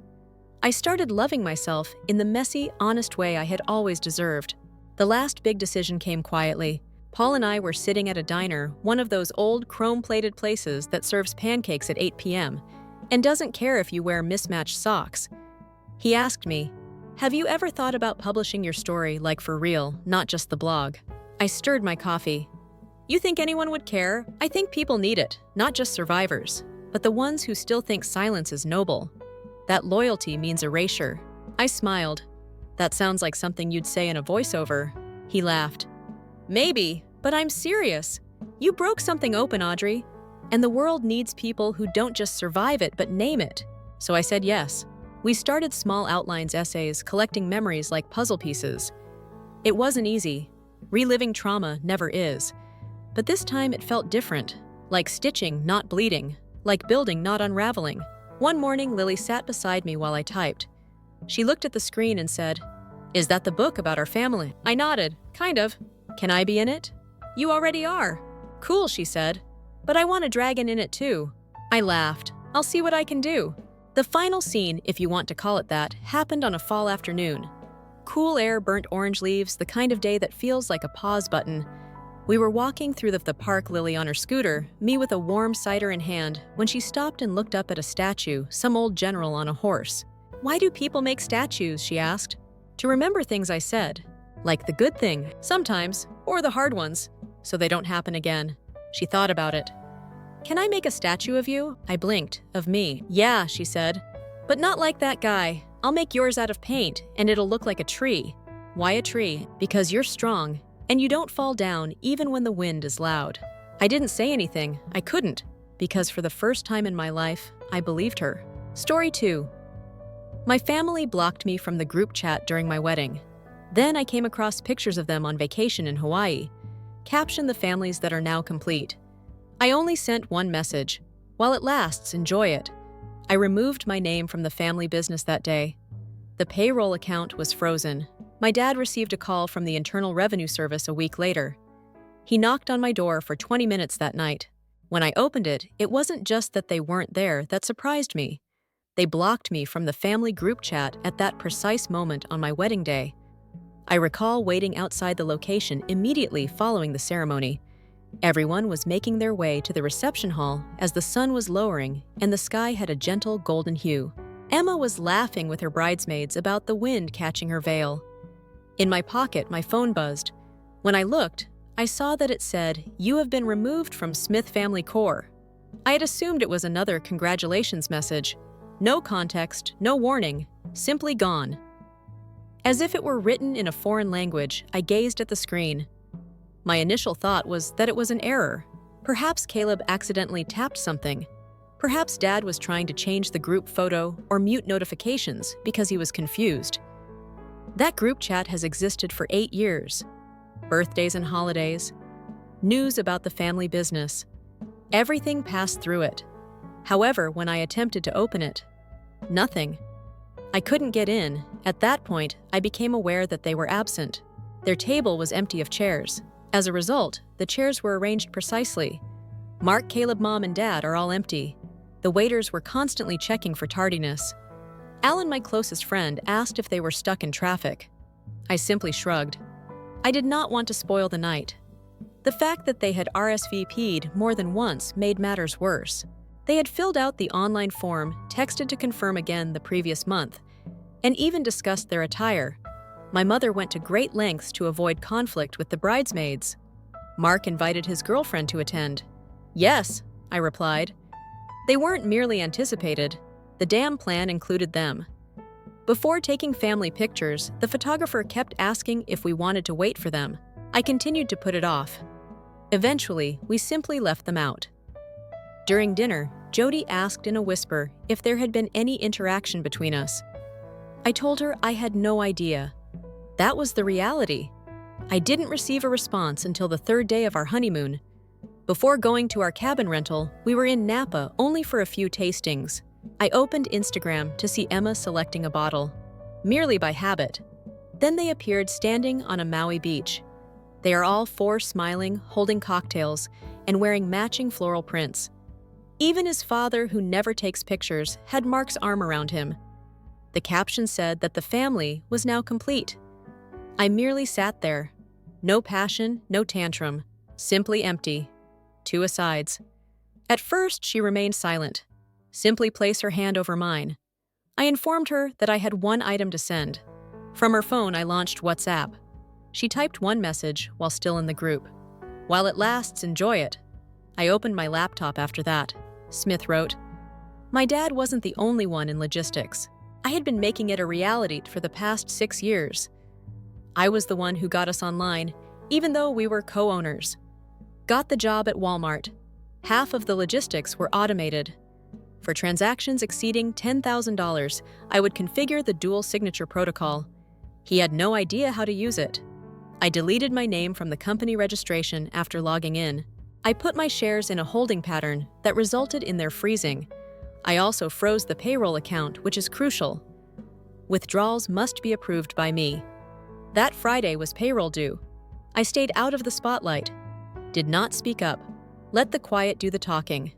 I started loving myself in the messy, honest way I had always deserved. The last big decision came quietly. Paul and I were sitting at a diner, one of those old chrome-plated places that serves pancakes at 8 p.m. and doesn't care if you wear mismatched socks. He asked me, "Have you ever thought about publishing your story, like for real, not just the blog?" I stirred my coffee. "You think anyone would care? I think people need it, not just survivors, but the ones who still think silence is noble. That loyalty means erasure." I smiled. "That sounds like something you'd say in a voiceover." He laughed. "Maybe, but I'm serious. You broke something open, Audrey. And the world needs people who don't just survive it, but name it." So I said yes. We started small outlines essays, collecting memories like puzzle pieces. It wasn't easy. Reliving trauma never is. But this time it felt different. Like stitching, not bleeding. Like building, not unraveling. One morning, Lily sat beside me while I typed. She looked at the screen and said, "Is that the book about our family?" I nodded. "Kind of. Can I be in it?" "You already are." "Cool," she said. "But I want a dragon in it too." I laughed. "I'll see what I can do." The final scene, if you want to call it that, happened on a fall afternoon. Cool air, burnt orange leaves, the kind of day that feels like a pause button. We were walking through the park, Lily on her scooter, me with a warm cider in hand, when she stopped and looked up at a statue, some old general on a horse. "Why do people make statues?" she asked. "To remember things," I said. "Like the good thing, sometimes, or the hard ones, so they don't happen again." She thought about it. "Can I make a statue of you?" I blinked. "Of me?" "Yeah," she said. "But not like that guy. I'll make yours out of paint, and it'll look like a tree." "Why a tree?" "Because you're strong. And you don't fall down even when the wind is loud." I didn't say anything. I couldn't, because for the first time in my life, I believed her. Story 2. My family blocked me from the group chat during my wedding. Then I came across pictures of them on vacation in Hawaii. Captioned the families that are now complete. I only sent one message. "While it lasts, enjoy it." I removed my name from the family business that day. The payroll account was frozen. My dad received a call from the Internal Revenue Service a week later. He knocked on my door for 20 minutes that night. When I opened it, it wasn't just that they weren't there that surprised me. They blocked me from the family group chat at that precise moment on my wedding day. I recall waiting outside the location immediately following the ceremony. Everyone was making their way to the reception hall as the sun was lowering and the sky had a gentle golden hue. Emma was laughing with her bridesmaids about the wind catching her veil. In my pocket, my phone buzzed. When I looked, I saw that it said, "You have been removed from Smith Family Core." I had assumed it was another congratulations message. No context, no warning, simply gone. As if it were written in a foreign language, I gazed at the screen. My initial thought was that it was an error. Perhaps Caleb accidentally tapped something. Perhaps Dad was trying to change the group photo or mute notifications because he was confused. That group chat has existed for 8 years. Birthdays and holidays, news about the family business. Everything passed through it. However, when I attempted to open it, nothing. I couldn't get in. At that point, I became aware that they were absent. Their table was empty of chairs. As a result, the chairs were arranged precisely. Mark, Caleb, Mom, and Dad are all empty. The waiters were constantly checking for tardiness. Alan, my closest friend, asked if they were stuck in traffic. I simply shrugged. I did not want to spoil the night. The fact that they had RSVP'd more than once made matters worse. They had filled out the online form, texted to confirm again the previous month, and even discussed their attire. My mother went to great lengths to avoid conflict with the bridesmaids. Mark invited his girlfriend to attend. Yes, I replied. They weren't merely anticipated. The damn plan included them. Before taking family pictures, the photographer kept asking if we wanted to wait for them. I continued to put it off. Eventually, we simply left them out. During dinner, Jody asked in a whisper if there had been any interaction between us. I told her I had no idea. That was the reality. I didn't receive a response until the 3rd day of our honeymoon. Before going to our cabin rental, we were in Napa only for a few tastings. I opened Instagram to see Emma selecting a bottle, merely by habit. Then they appeared standing on a Maui beach. They are all 4 smiling, holding cocktails, and wearing matching floral prints. Even his father, who never takes pictures, had Mark's arm around him. The caption said that the family was now complete. I merely sat there. No passion, no tantrum, simply empty. 2 asides. At first, she remained silent. Simply place her hand over mine. I informed her that I had 1 item to send. From her phone, I launched WhatsApp. She typed 1 message while still in the group. While it lasts, enjoy it. I opened my laptop after that. Smith wrote, My dad wasn't the only one in logistics. I had been making it a reality for the past 6 years. I was the one who got us online, even though we were co-owners. Got the job at Walmart. Half of the logistics were automated. For transactions exceeding $10,000, I would configure the dual signature protocol. He had no idea how to use it. I deleted my name from the company registration after logging in. I put my shares in a holding pattern that resulted in their freezing. I also froze the payroll account, which is crucial. Withdrawals must be approved by me. That Friday was payroll due. I stayed out of the spotlight. Did not speak up. Let the quiet do the talking.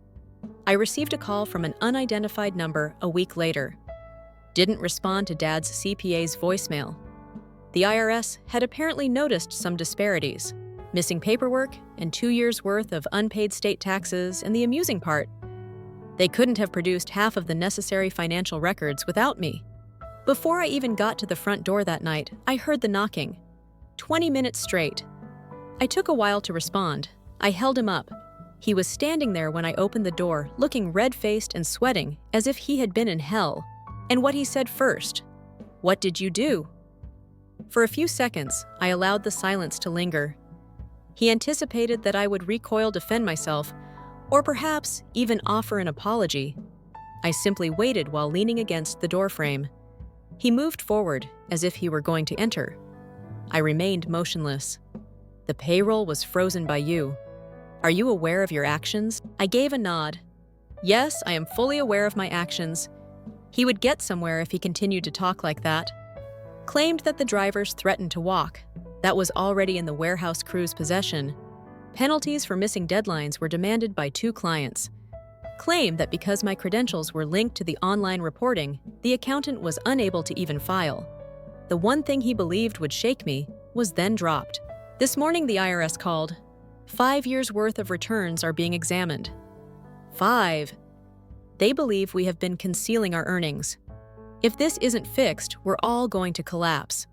I received a call from an unidentified number a week later. Didn't respond to Dad's CPA's voicemail. The IRS had apparently noticed some disparities. Missing paperwork and 2 years' worth of unpaid state taxes, and the amusing part, they couldn't have produced half of the necessary financial records without me. Before I even got to the front door that night, I heard the knocking. 20 minutes straight. I took a while to respond. I held him up. He was standing there when I opened the door, looking red-faced and sweating as if he had been in hell. And what he said first, "What did you do?" For a few seconds, I allowed the silence to linger. He anticipated that I would recoil, defend myself, or perhaps even offer an apology. I simply waited while leaning against the doorframe. He moved forward as if he were going to enter. I remained motionless. "The payroll was frozen by you. Are you aware of your actions?" I gave a nod. "Yes, I am fully aware of my actions." He would get somewhere if he continued to talk like that. Claimed that the drivers threatened to walk. That was already in the warehouse crew's possession. Penalties for missing deadlines were demanded by 2 clients. Claimed that because my credentials were linked to the online reporting, the accountant was unable to even file. The one thing he believed would shake me was then dropped. This morning the IRS called. 5 years' worth of returns are being examined. 5. They believe we have been concealing our earnings. If this isn't fixed, we're all going to collapse.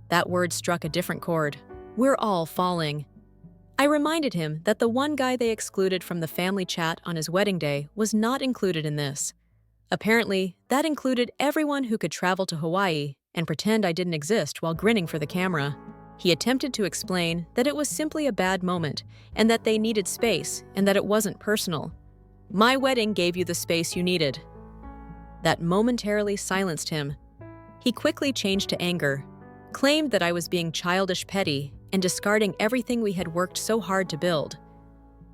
That word struck a different chord. We're all falling. I reminded him that the one guy they excluded from the family chat on his wedding day was not included in this. Apparently, that included everyone who could travel to Hawaii and pretend I didn't exist while grinning for the camera. He attempted to explain that it was simply a bad moment and that they needed space and that it wasn't personal. My wedding gave you the space you needed. That momentarily silenced him. He quickly changed to anger, claimed that I was being childish petty and discarding everything we had worked so hard to build.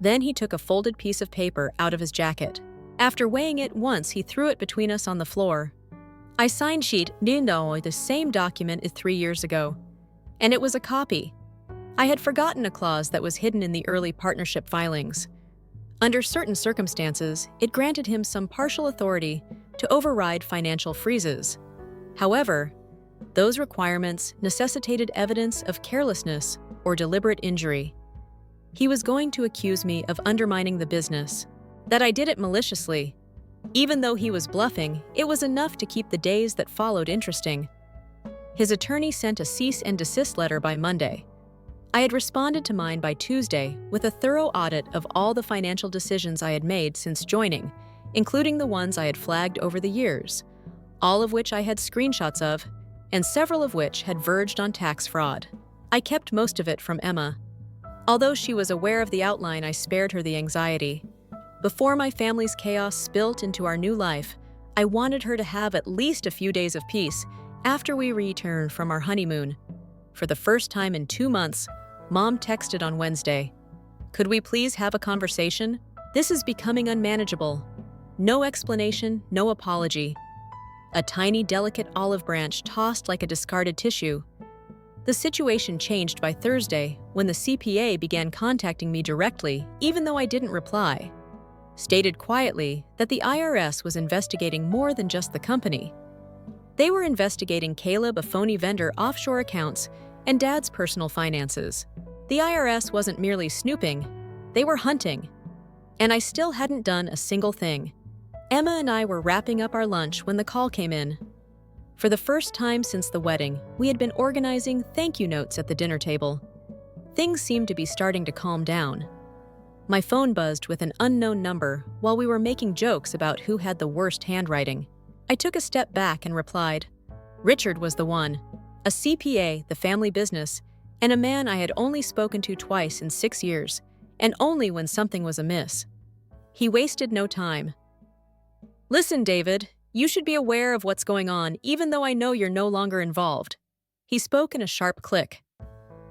Then he took a folded piece of paper out of his jacket. After weighing it once, he threw it between us on the floor. I signed sheet Nindo, the same document as 3 years ago. And it was a copy. I had forgotten a clause that was hidden in the early partnership filings. Under certain circumstances, it granted him some partial authority to override financial freezes. However, those requirements necessitated evidence of carelessness or deliberate injury. He was going to accuse me of undermining the business, that I did it maliciously. Even though he was bluffing, it was enough to keep the days that followed interesting. His attorney sent a cease and desist letter by Monday. I had responded to mine by Tuesday with a thorough audit of all the financial decisions I had made since joining, including the ones I had flagged over the years, all of which I had screenshots of, and several of which had verged on tax fraud. I kept most of it from Emma. Although she was aware of the outline, I spared her the anxiety. Before my family's chaos spilt into our new life, I wanted her to have at least a few days of peace after we returned from our honeymoon. For the first time in 2 months, Mom texted on Wednesday. Could we please have a conversation? This is becoming unmanageable. No explanation, no apology. A tiny, delicate olive branch tossed like a discarded tissue. The situation changed by Thursday when the CPA began contacting me directly, even though I didn't reply. Stated quietly that the IRS was investigating more than just the company. They were investigating Caleb, a phony vendor, offshore accounts, and Dad's personal finances. The IRS wasn't merely snooping, they were hunting. And I still hadn't done a single thing. Emma and I were wrapping up our lunch when the call came in. For the first time since the wedding, we had been organizing thank you notes at the dinner table. Things seemed to be starting to calm down. My phone buzzed with an unknown number while we were making jokes about who had the worst handwriting. I took a step back and replied. Richard was the one, a CPA, the family business, and a man I had only spoken to twice in 6 years, and only when something was amiss. He wasted no time. Listen, David, you should be aware of what's going on, even though I know you're no longer involved. He spoke in a sharp click.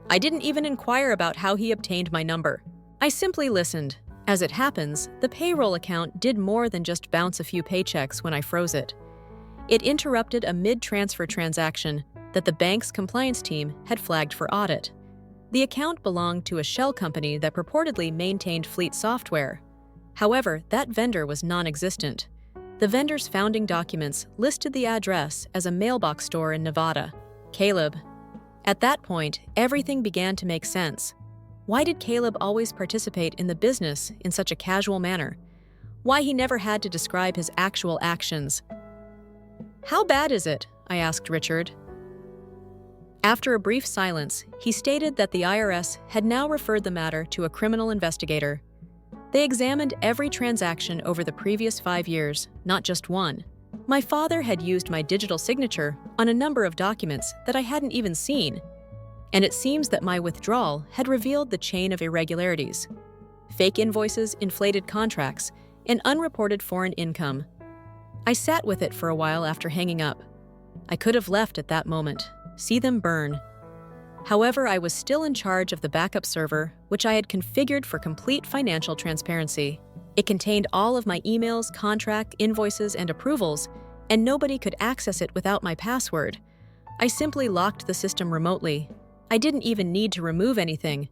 I didn't even inquire about how he obtained my number. I simply listened. As it happens, the payroll account did more than just bounce a few paychecks when I froze it. It interrupted a mid-transfer transaction that the bank's compliance team had flagged for audit. The account belonged to a shell company that purportedly maintained fleet software. However, that vendor was non-existent. The vendor's founding documents listed the address as a mailbox store in Nevada. Caleb. At that point, everything began to make sense. Why did Caleb always participate in the business in such a casual manner? Why he never had to describe his actual actions? How bad is it? I asked Richard. After a brief silence, he stated that the IRS had now referred the matter to a criminal investigator. They examined every transaction over the previous 5 years, not just one. My father had used my digital signature on a number of documents that I hadn't even seen, and it seems that my withdrawal had revealed the chain of irregularities. Fake invoices, inflated contracts, and unreported foreign income. I sat with it for a while after hanging up. I could have left at that moment, see them burn. However, I was still in charge of the backup server, which I had configured for complete financial transparency. It contained all of my emails, contract, invoices, and approvals, and nobody could access it without my password. I simply locked the system remotely. I didn't even need to remove anything.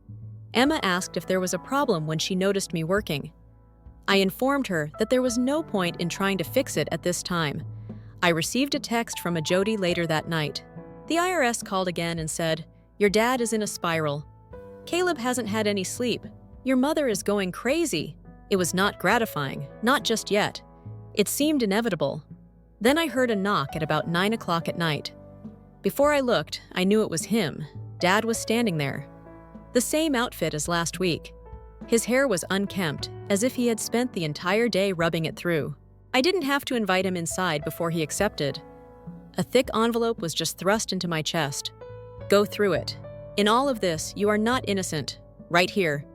Emma asked if there was a problem when she noticed me working. I informed her that there was no point in trying to fix it at this time. I received a text from a Jody later that night. The IRS called again and said, "Your dad is in a spiral. Caleb hasn't had any sleep. Your mother is going crazy." It was not gratifying, not just yet. It seemed inevitable. Then I heard a knock at about 9 o'clock at night. Before I looked, I knew it was him. Dad was standing there. The same outfit as last week. His hair was unkempt, as if he had spent the entire day rubbing it through. I didn't have to invite him inside before he accepted. A thick envelope was just thrust into my chest. Go through it. In all of this, you are not innocent. Right here.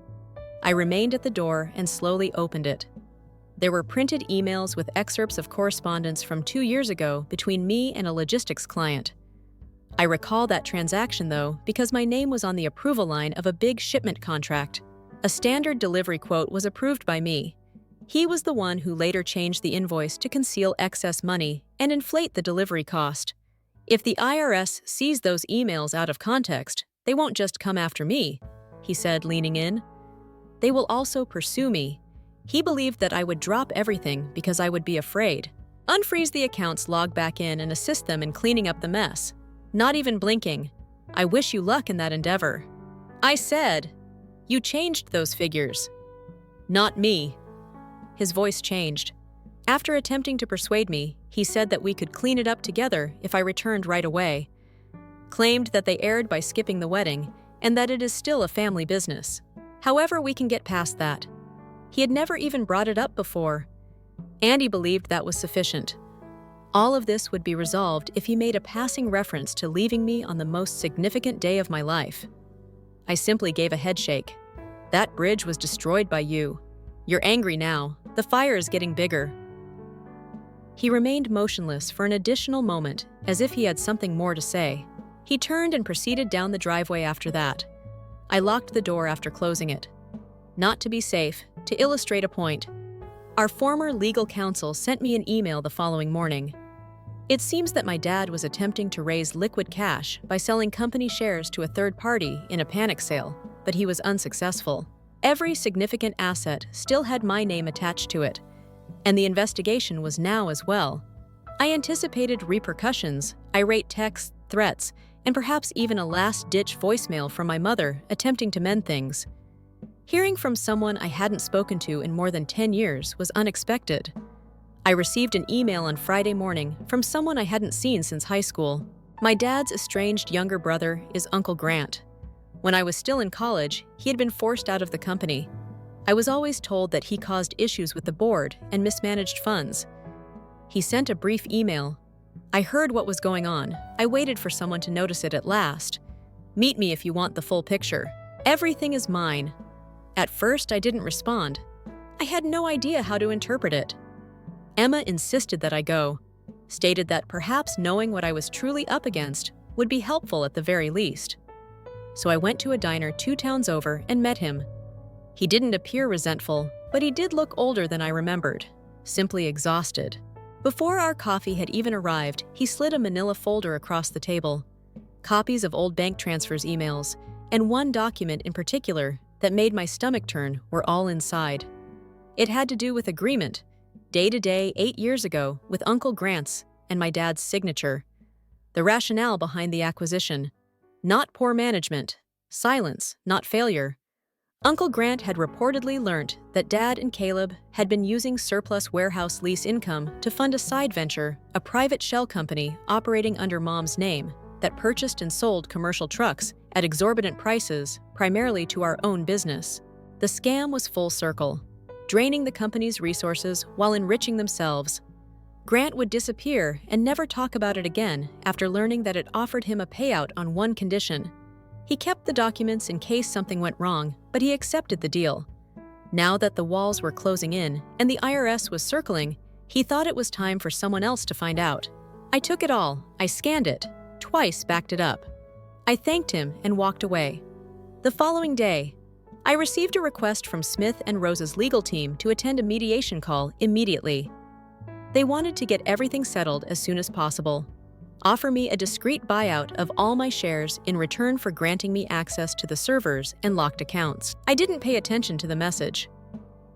I remained at the door and slowly opened it. There were printed emails with excerpts of correspondence from 2 years ago between me and a logistics client. I recall that transaction, though, because my name was on the approval line of a big shipment contract. A standard delivery quote was approved by me. He was the one who later changed the invoice to conceal excess money and inflate the delivery cost. If the IRS sees those emails out of context, they won't just come after me, he said, leaning in. They will also pursue me. He believed that I would drop everything because I would be afraid. Unfreeze the accounts, log back in, and assist them in cleaning up the mess. Not even blinking. I wish you luck in that endeavor. I said, you changed those figures. Not me. His voice changed. After attempting to persuade me, he said that we could clean it up together if I returned right away. Claimed that they erred by skipping the wedding and that it is still a family business. However, we can get past that. He had never even brought it up before. And he believed that was sufficient. All of this would be resolved if he made a passing reference to leaving me on the most significant day of my life. I simply gave a headshake. That bridge was destroyed by you. You're angry now. The fire is getting bigger. He remained motionless for an additional moment, as if he had something more to say. He turned and proceeded down the driveway after that. I locked the door after closing it. Not to be safe, to illustrate a point, our former legal counsel sent me an email the following morning. It seems that my dad was attempting to raise liquid cash by selling company shares to a third party in a panic sale, but he was unsuccessful. Every significant asset still had my name attached to it, and the investigation was now as well. I anticipated repercussions, irate texts, threats, and perhaps even a last-ditch voicemail from my mother attempting to mend things. Hearing from someone I hadn't spoken to in more than 10 years was unexpected. I received an email on Friday morning from someone I hadn't seen since high school. My dad's estranged younger brother is Uncle Grant. When I was still in college, he had been forced out of the company. I was always told that he caused issues with the board and mismanaged funds. He sent a brief email. I heard what was going on. I waited for someone to notice it at last. Meet me if you want the full picture. Everything is mine. At first, I didn't respond. I had no idea how to interpret it. Emma insisted that I go, stated that perhaps knowing what I was truly up against would be helpful at the very least. So I went to a diner 2 towns over and met him. He didn't appear resentful, but he did look older than I remembered, simply exhausted. Before our coffee had even arrived, he slid a manila folder across the table. Copies of old bank transfers emails, and one document in particular that made my stomach turn were all inside. It had to do with agreement, day-to-day 8 years ago with Uncle Grant's and my dad's signature. The rationale behind the acquisition. Not poor management. Silence, not failure. Uncle Grant had reportedly learnt that Dad and Caleb had been using surplus warehouse lease income to fund a side venture, a private shell company operating under Mom's name that purchased and sold commercial trucks at exorbitant prices, primarily to our own business. The scam was full circle, draining the company's resources while enriching themselves. Grant would disappear and never talk about it again after learning that it offered him a payout on one condition. He kept the documents in case something went wrong, but he accepted the deal. Now that the walls were closing in and the IRS was circling, he thought it was time for someone else to find out. I took it all, I scanned it, twice backed it up. I thanked him and walked away. The following day, I received a request from Smith and Rose's legal team to attend a mediation call immediately. They wanted to get everything settled as soon as possible. Offer me a discreet buyout of all my shares in return for granting me access to the servers and locked accounts. I didn't pay attention to the message.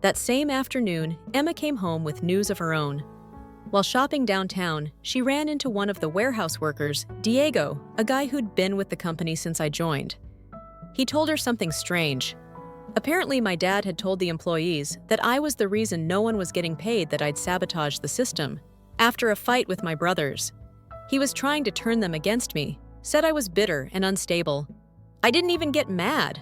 That same afternoon, Emma came home with news of her own. While shopping downtown, she ran into one of the warehouse workers, Diego, a guy who'd been with the company since I joined. He told her something strange. Apparently, my dad had told the employees that I was the reason no one was getting paid, that I'd sabotaged the system. After a fight with my brothers, he was trying to turn them against me, said I was bitter and unstable. I didn't even get mad.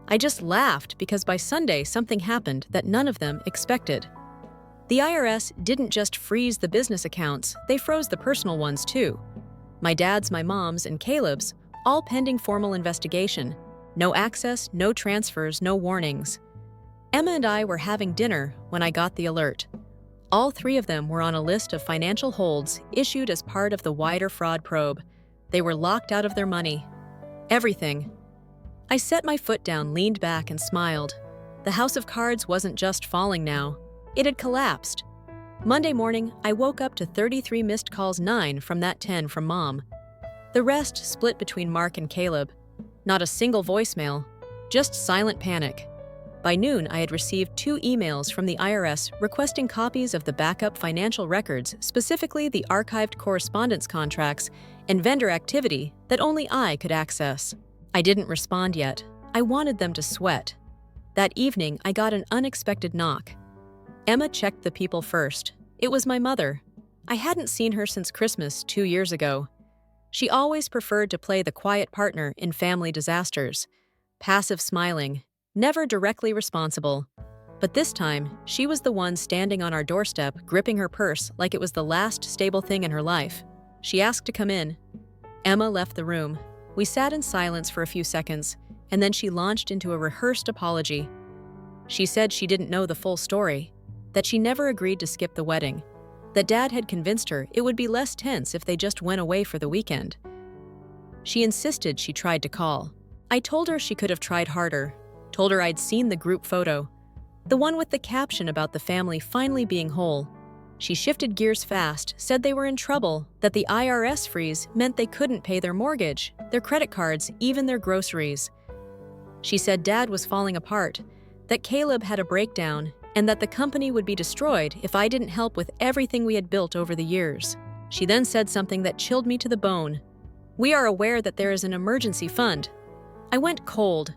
I just laughed because by Sunday something happened that none of them expected. The IRS didn't just freeze the business accounts, they froze the personal ones too. My dad's, my mom's, and Caleb's, all pending formal investigation. No access, no transfers, no warnings. Emma and I were having dinner when I got the alert. All three of them were on a list of financial holds issued as part of the wider fraud probe. They were locked out of their money. Everything. I set my foot down, leaned back, and smiled. The house of cards wasn't just falling now. It had collapsed. Monday morning, I woke up to 33 missed calls, 9 from that 10 from Mom. The rest split between Mark and Caleb. Not a single voicemail, just silent panic. By noon, I had received 2 emails from the IRS requesting copies of the backup financial records, specifically the archived correspondence contracts and vendor activity that only I could access. I didn't respond yet. I wanted them to sweat. That evening, I got an unexpected knock. Emma checked the people first. It was my mother. I hadn't seen her since Christmas 2 years ago. She always preferred to play the quiet partner in family disasters, passive smiling, never directly responsible. But this time, she was the one standing on our doorstep, gripping her purse like it was the last stable thing in her life. She asked to come in. Emma left the room. We sat in silence for a few seconds, and then she launched into a rehearsed apology. She said she didn't know the full story, that she never agreed to skip the wedding, that Dad had convinced her it would be less tense if they just went away for the weekend. She insisted she tried to call. I told her she could have tried harder, told her I'd seen the group photo, the one with the caption about the family finally being whole. She shifted gears fast, said they were in trouble, that the IRS freeze meant they couldn't pay their mortgage, their credit cards, even their groceries. She said Dad was falling apart, that Caleb had a breakdown, and that the company would be destroyed if I didn't help with everything we had built over the years. She then said something that chilled me to the bone. "We are aware that there is an emergency fund." I went cold.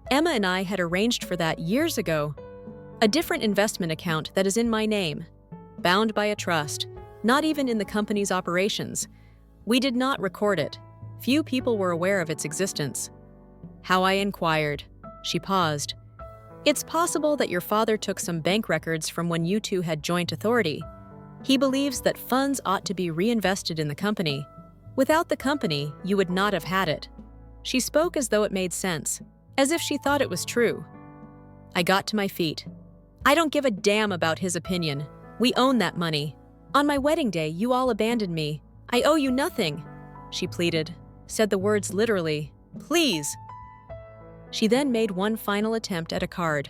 Emma and I had arranged for that years ago. A different investment account that is in my name, bound by a trust, not even in the company's operations. We did not record it. Few people were aware of its existence. How I inquired. She paused. "It's possible that your father took some bank records from when you two had joint authority. He believes that funds ought to be reinvested in the company. Without the company, you would not have had it." She spoke as though it made sense, as if she thought it was true. I got to my feet. "I don't give a damn about his opinion. We own that money. On my wedding day, you all abandoned me. I owe you nothing," she pleaded, said the words literally. "Please." She then made one final attempt at a card.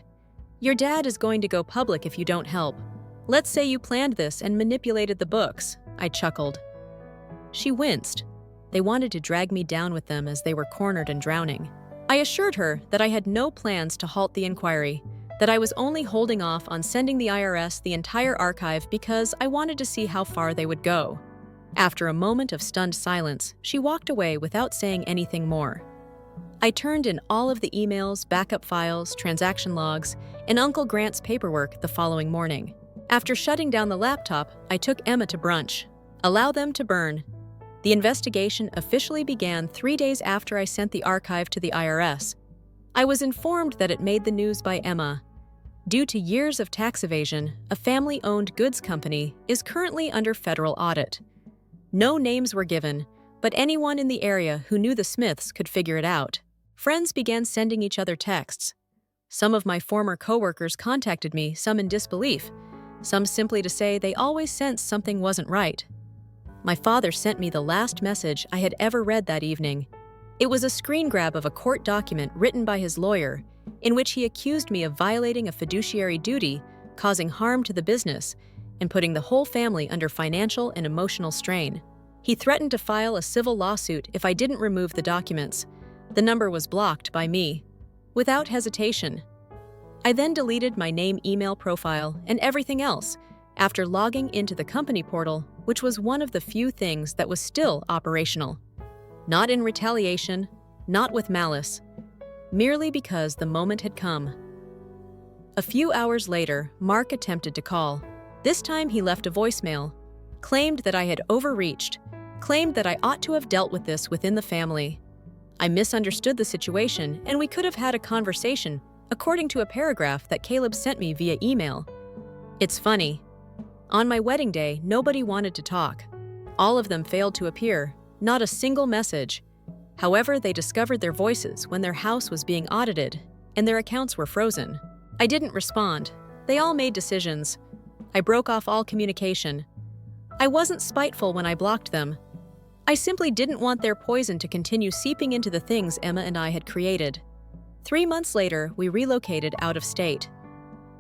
"Your dad is going to go public if you don't help. Let's say you planned this and manipulated the books," I chuckled. She winced. They wanted to drag me down with them as they were cornered and drowning. I assured her that I had no plans to halt the inquiry, that I was only holding off on sending the IRS the entire archive because I wanted to see how far they would go. After a moment of stunned silence, she walked away without saying anything more. I turned in all of the emails, backup files, transaction logs, and Uncle Grant's paperwork the following morning. After shutting down the laptop, I took Emma to brunch. Allow them to burn. The investigation officially began 3 days after I sent the archive to the IRS. I was informed that it made the news by Emma. Due to years of tax evasion, a family-owned goods company is currently under federal audit. No names were given, but anyone in the area who knew the Smiths could figure it out. Friends began sending each other texts. Some of my former coworkers contacted me, some in disbelief, some simply to say they always sensed something wasn't right. My father sent me the last message I had ever read that evening. It was a screen grab of a court document written by his lawyer, in which he accused me of violating a fiduciary duty, causing harm to the business, and putting the whole family under financial and emotional strain. He threatened to file a civil lawsuit if I didn't remove the documents. The number was blocked by me, without hesitation. I then deleted my name, email profile, and everything else, after logging into the company portal, which was one of the few things that was still operational. Not in retaliation, not with malice, merely because the moment had come. A few hours later, Mark attempted to call. This time he left a voicemail, claimed that I had overreached, claimed that I ought to have dealt with this within the family. I misunderstood the situation, and we could have had a conversation, according to a paragraph that Caleb sent me via email. It's funny. On my wedding day, nobody wanted to talk. All of them failed to appear, not a single message. However, they discovered their voices when their house was being audited and their accounts were frozen. I didn't respond. They all made decisions. I broke off all communication. I wasn't spiteful when I blocked them. I simply didn't want their poison to continue seeping into the things Emma and I had created. 3 months later, we relocated out of state.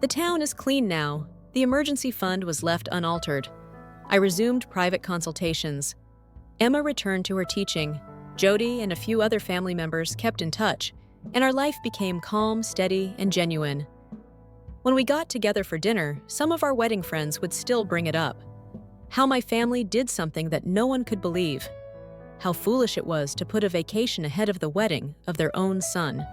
The town is clean now. The emergency fund was left unaltered. I resumed private consultations. Emma returned to her teaching. Jody and a few other family members kept in touch, and our life became calm, steady, and genuine. When we got together for dinner, some of our wedding friends would still bring it up. How my family did something that no one could believe. How foolish it was to put a vacation ahead of the wedding of their own son.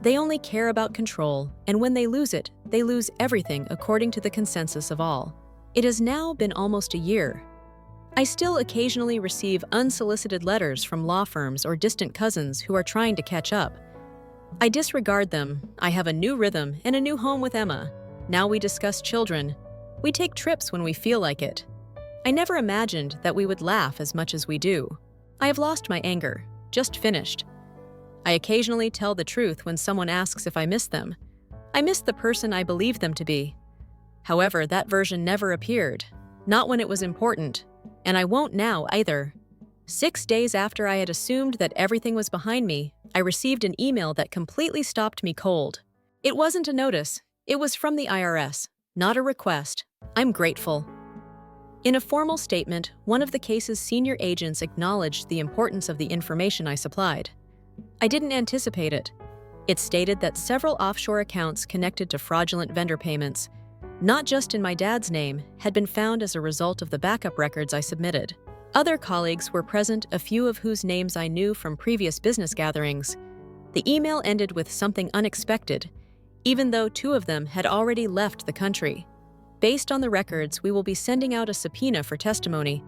They only care about control, and when they lose it, they lose everything according to the consensus of all. It has now been almost a year. I still occasionally receive unsolicited letters from law firms or distant cousins who are trying to catch up. I disregard them. I have a new rhythm and a new home with Emma. Now we discuss children. We take trips when we feel like it. I never imagined that we would laugh as much as we do. I have lost my anger. Just finished. I occasionally tell the truth when someone asks if I miss them. I miss the person I believed them to be. However, that version never appeared. Not when it was important. And I won't now either. 6 days after I had assumed that everything was behind me, I received an email that completely stopped me cold. It wasn't a notice. It was from the IRS, not a request. I'm grateful. In a formal statement, one of the case's senior agents acknowledged the importance of the information I supplied. I didn't anticipate it. It stated that several offshore accounts connected to fraudulent vendor payments, not just in my dad's name, had been found as a result of the backup records I submitted. Other colleagues were present, a few of whose names I knew from previous business gatherings. The email ended with something unexpected, even though 2 of them had already left the country. Based on the records, we will be sending out a subpoena for testimony.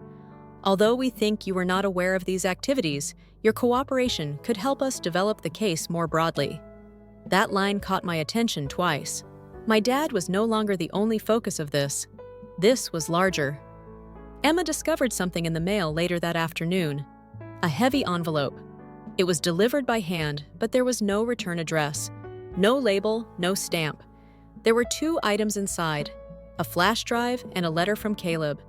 Although we think you were not aware of these activities, your cooperation could help us develop the case more broadly. That line caught my attention twice. My dad was no longer the only focus of this. This was larger. Emma discovered something in the mail later that afternoon. A heavy envelope. It was delivered by hand, but there was no return address. No label, no stamp. There were 2 items inside, a flash drive and a letter from Caleb.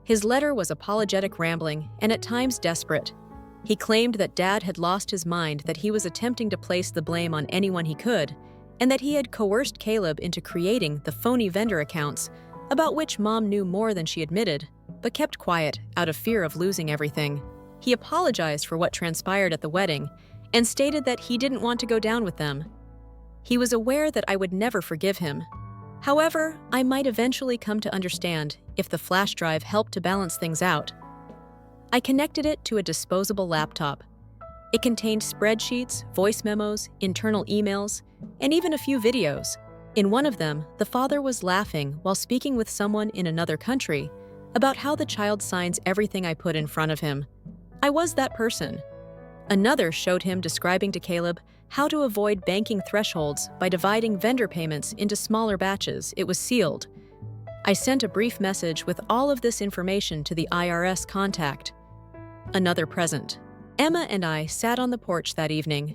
His letter was apologetic rambling and at times desperate. He claimed that Dad had lost his mind, that he was attempting to place the blame on anyone he could, and that he had coerced Caleb into creating the phony vendor accounts, about which Mom knew more than she admitted, but kept quiet out of fear of losing everything. He apologized for what transpired at the wedding and stated that he didn't want to go down with them. He was aware that I would never forgive him. However, I might eventually come to understand if the flash drive helped to balance things out. I connected it to a disposable laptop. It contained spreadsheets, voice memos, internal emails, and even a few videos. In one of them, the father was laughing while speaking with someone in another country about how the child signs everything I put in front of him. I was that person. Another showed him describing to Caleb how to avoid banking thresholds by dividing vendor payments into smaller batches. It was sealed. I sent a brief message with all of this information to the IRS contact. Another present. Emma and I sat on the porch that evening.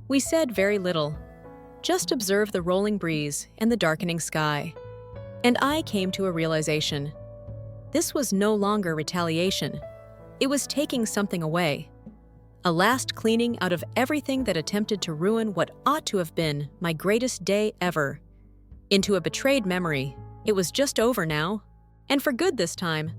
We said very little. Just observed the rolling breeze and the darkening sky. And I came to a realization. This was no longer retaliation. It was taking something away. A last cleaning out of everything that attempted to ruin what ought to have been my greatest day ever. Into a betrayed memory. It was just over now. And for good this time.